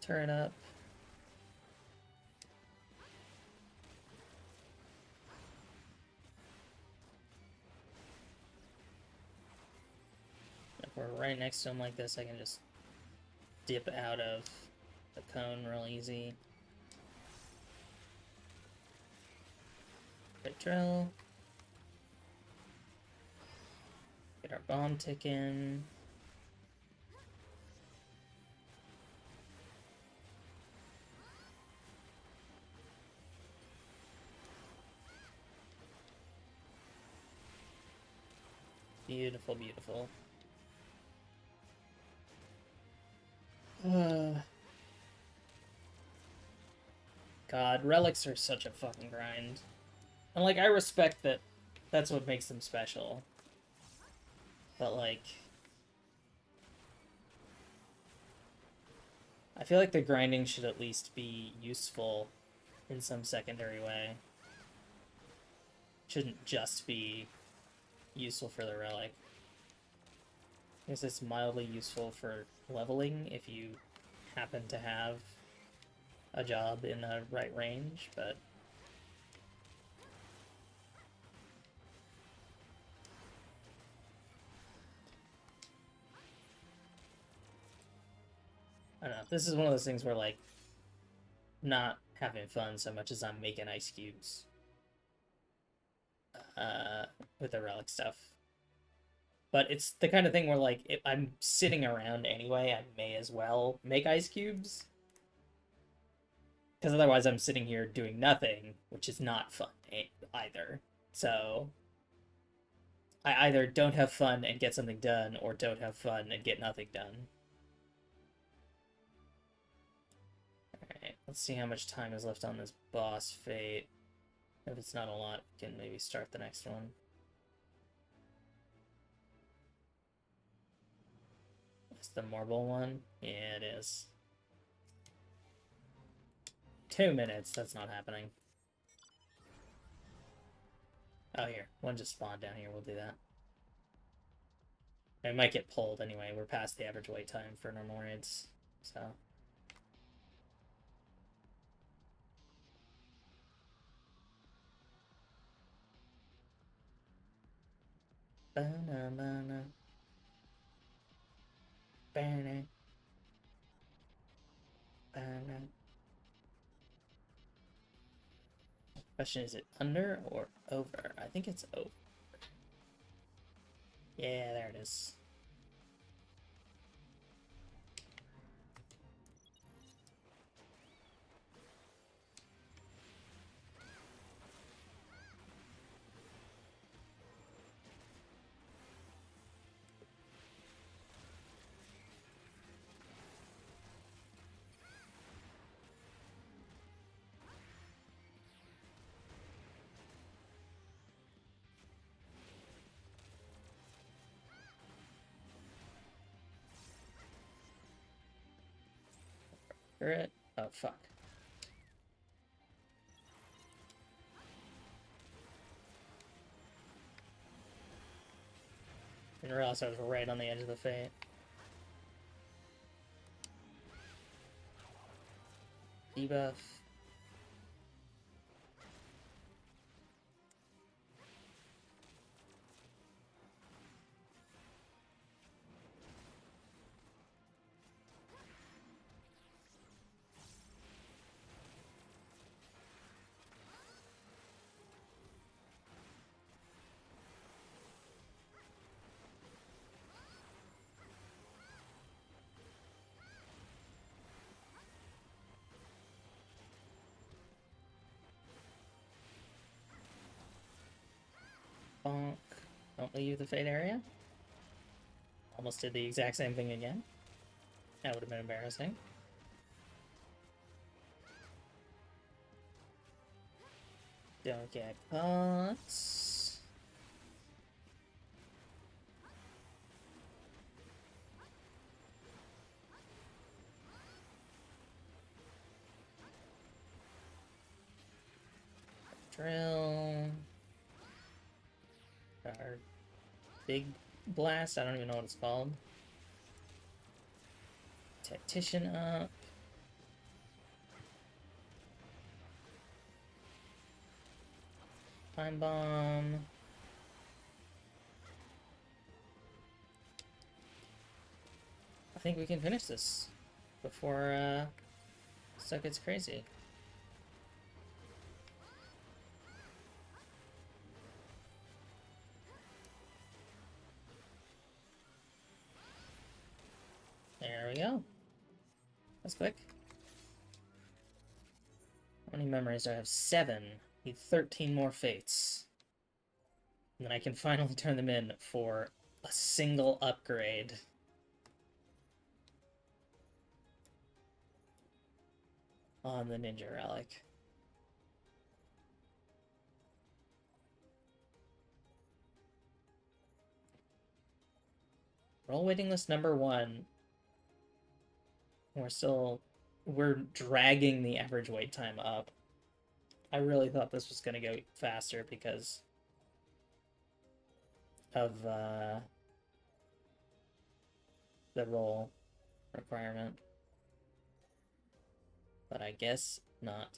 Turn up. If we're right next to him like this, I can just dip out of the cone real easy. Quick drill. Get our bomb ticking. Beautiful, beautiful. God, relics are such a fucking grind. And, like, I respect that that's what makes them special. But, like, I feel like the grinding should at least be useful in some secondary way. Shouldn't just be useful for the relic. I guess it's mildly useful for leveling if you happen to have a job in the right range, but I don't know. This is one of those things where, like, not having fun so much as I'm making ice cubes with the relic stuff. But it's the kind of thing where, like, if I'm sitting around anyway, I may as well make ice cubes. Because otherwise I'm sitting here doing nothing, which is not fun either. So I either don't have fun and get something done, or don't have fun and get nothing done. Let's see how much time is left on this boss fate. If it's not a lot, we can maybe start the next one. It's the marble one? Yeah, it is. 2 minutes, that's not happening. Oh, here. One just spawned down here, we'll do that. It might get pulled anyway, we're past the average wait time for normal raids, so... Ba-na-ba-na. Ba-na. Ba-na. Question, is it under or over? I think it's over. Yeah, there it is. It. Oh, fuck. Didn't realize I was right on the edge of the fate. Debuff. Bonk. Don't leave the fate area. Almost did the exact same thing again. That would have been embarrassing. Don't get caught. Drill. Our big blast. I don't even know what it's called. Tactician up. Time bomb. I think we can finish this before stuff gets crazy. There we go. That's quick. How many memories do I have? 7. Need 13 more fates. And then I can finally turn them in for a single upgrade. On the Ninja Relic. Roll waiting list number 1. We're dragging the average wait time up. I really thought this was going to go faster because of the roll requirement. But I guess not.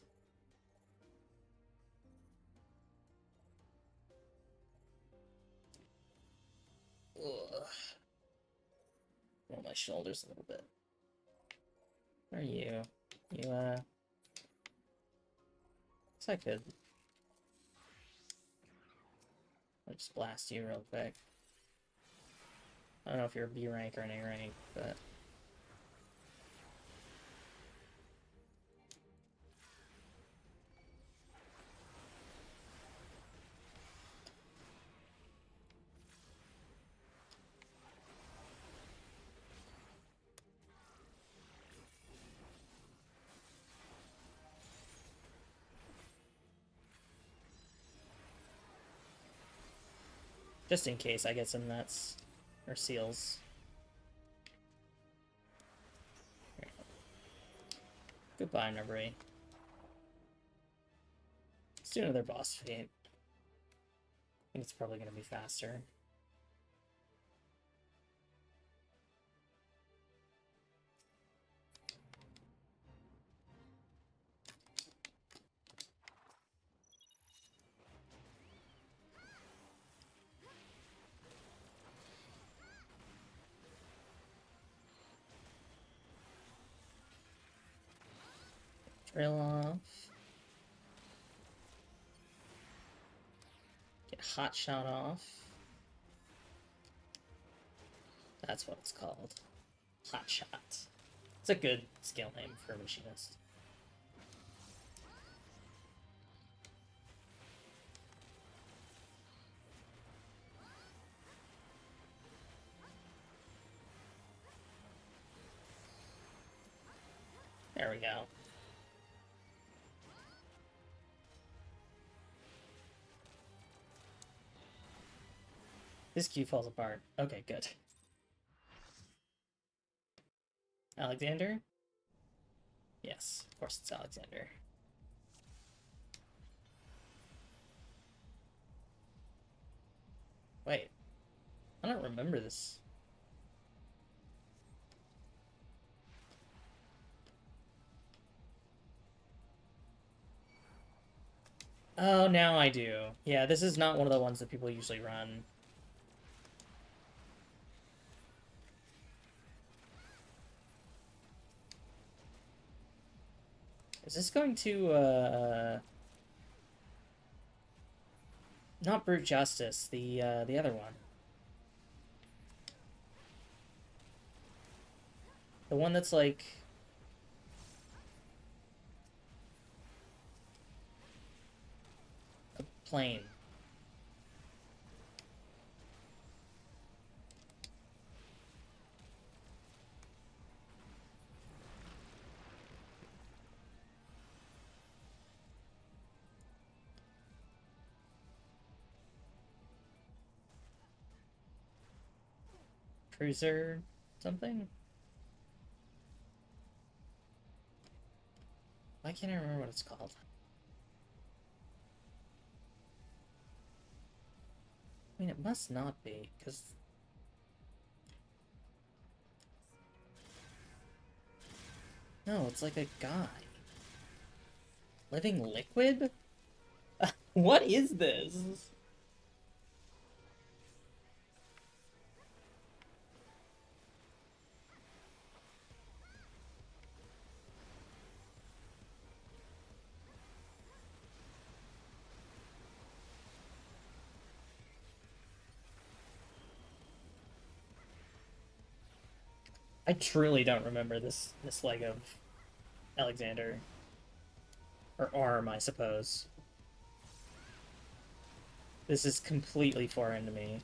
Ugh. Roll my shoulders a little bit. Where are you? You, guess I could. I'll just blast you real quick. I don't know if you're a B rank or an A rank, but... Just in case I get some nuts. Or seals. Here. Goodbye, Nubri. Let's do another boss fight. I think it's probably going to be faster. Trail off. Get hot shot off. That's what it's called. Hot shot. It's a good skill name for a machinist. There we go. This queue falls apart. Okay, good. Alexander? Yes, of course it's Alexander. Wait. I don't remember this. Oh, now I do. Yeah, this is not one of the ones that people usually run. Is this going to, not Brute Justice, the other one. The one that's like... a plane. Cruiser something? Why can't I remember what it's called? I mean, it must not be, because... No, it's like a guy. Living liquid? What is this? I truly don't remember this leg of Alexander. Or arm, I suppose. This is completely foreign to me.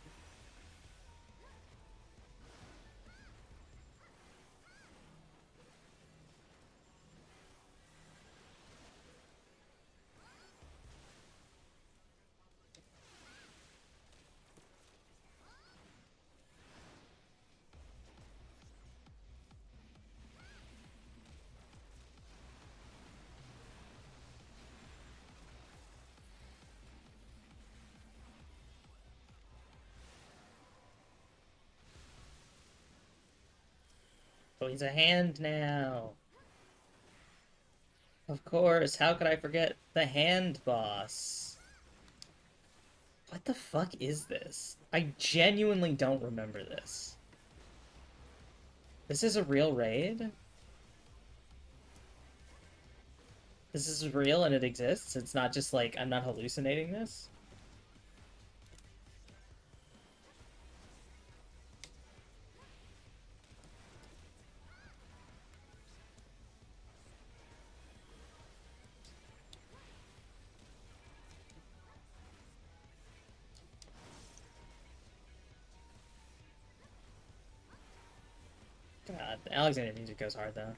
Oh, he's a hand now. Of course, how could I forget the hand boss? What the fuck is this? I genuinely don't remember this. This is a real raid? This is real and it exists? It's not just like, I'm not hallucinating this? God, the Alexander music goes hard though.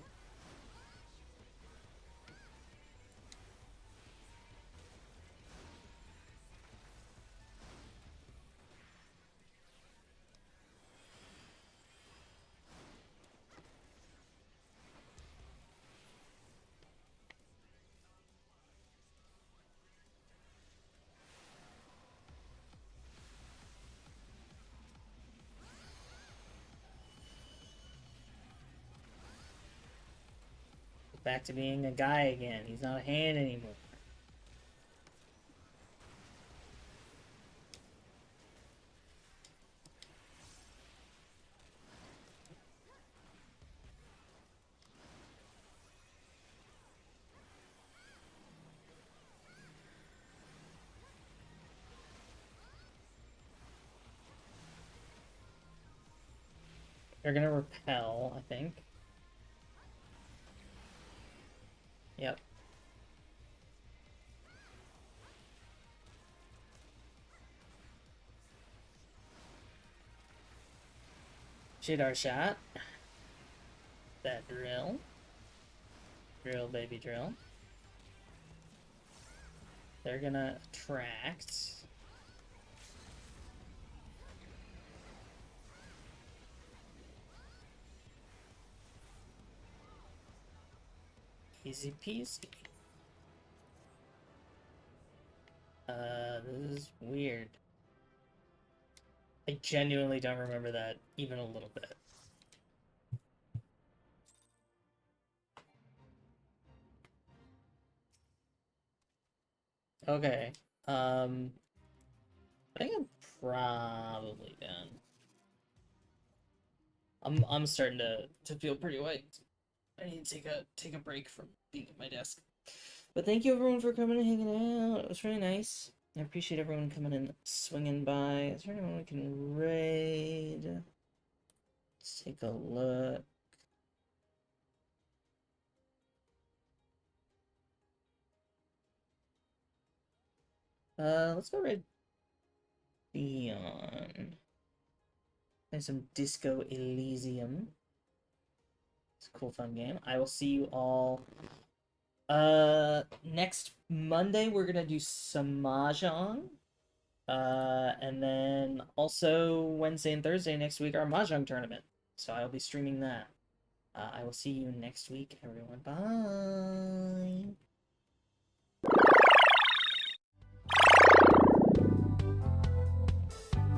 back to being a guy again. He's not a hand anymore. They're gonna repel, I think. Yep. Shoot our shot. That drill. Drill, baby, drill. They're gonna attract. Easy peasy. This is weird. I genuinely don't remember that even a little bit. Okay. I think I'm probably done. I'm starting to feel pretty wiped. I need to take a break from being at my desk. But thank you everyone for coming and hanging out. It was really nice. I appreciate everyone coming and swinging by. Is there anyone we can raid? Let's take a look. Let's go raid Beyond. And some Disco Elysium. It's a cool fun game. I will see you all next Monday we're gonna do some Mahjong. And then also Wednesday and Thursday next week our Mahjong tournament. So I'll be streaming that. I will see you next week, everyone. Bye.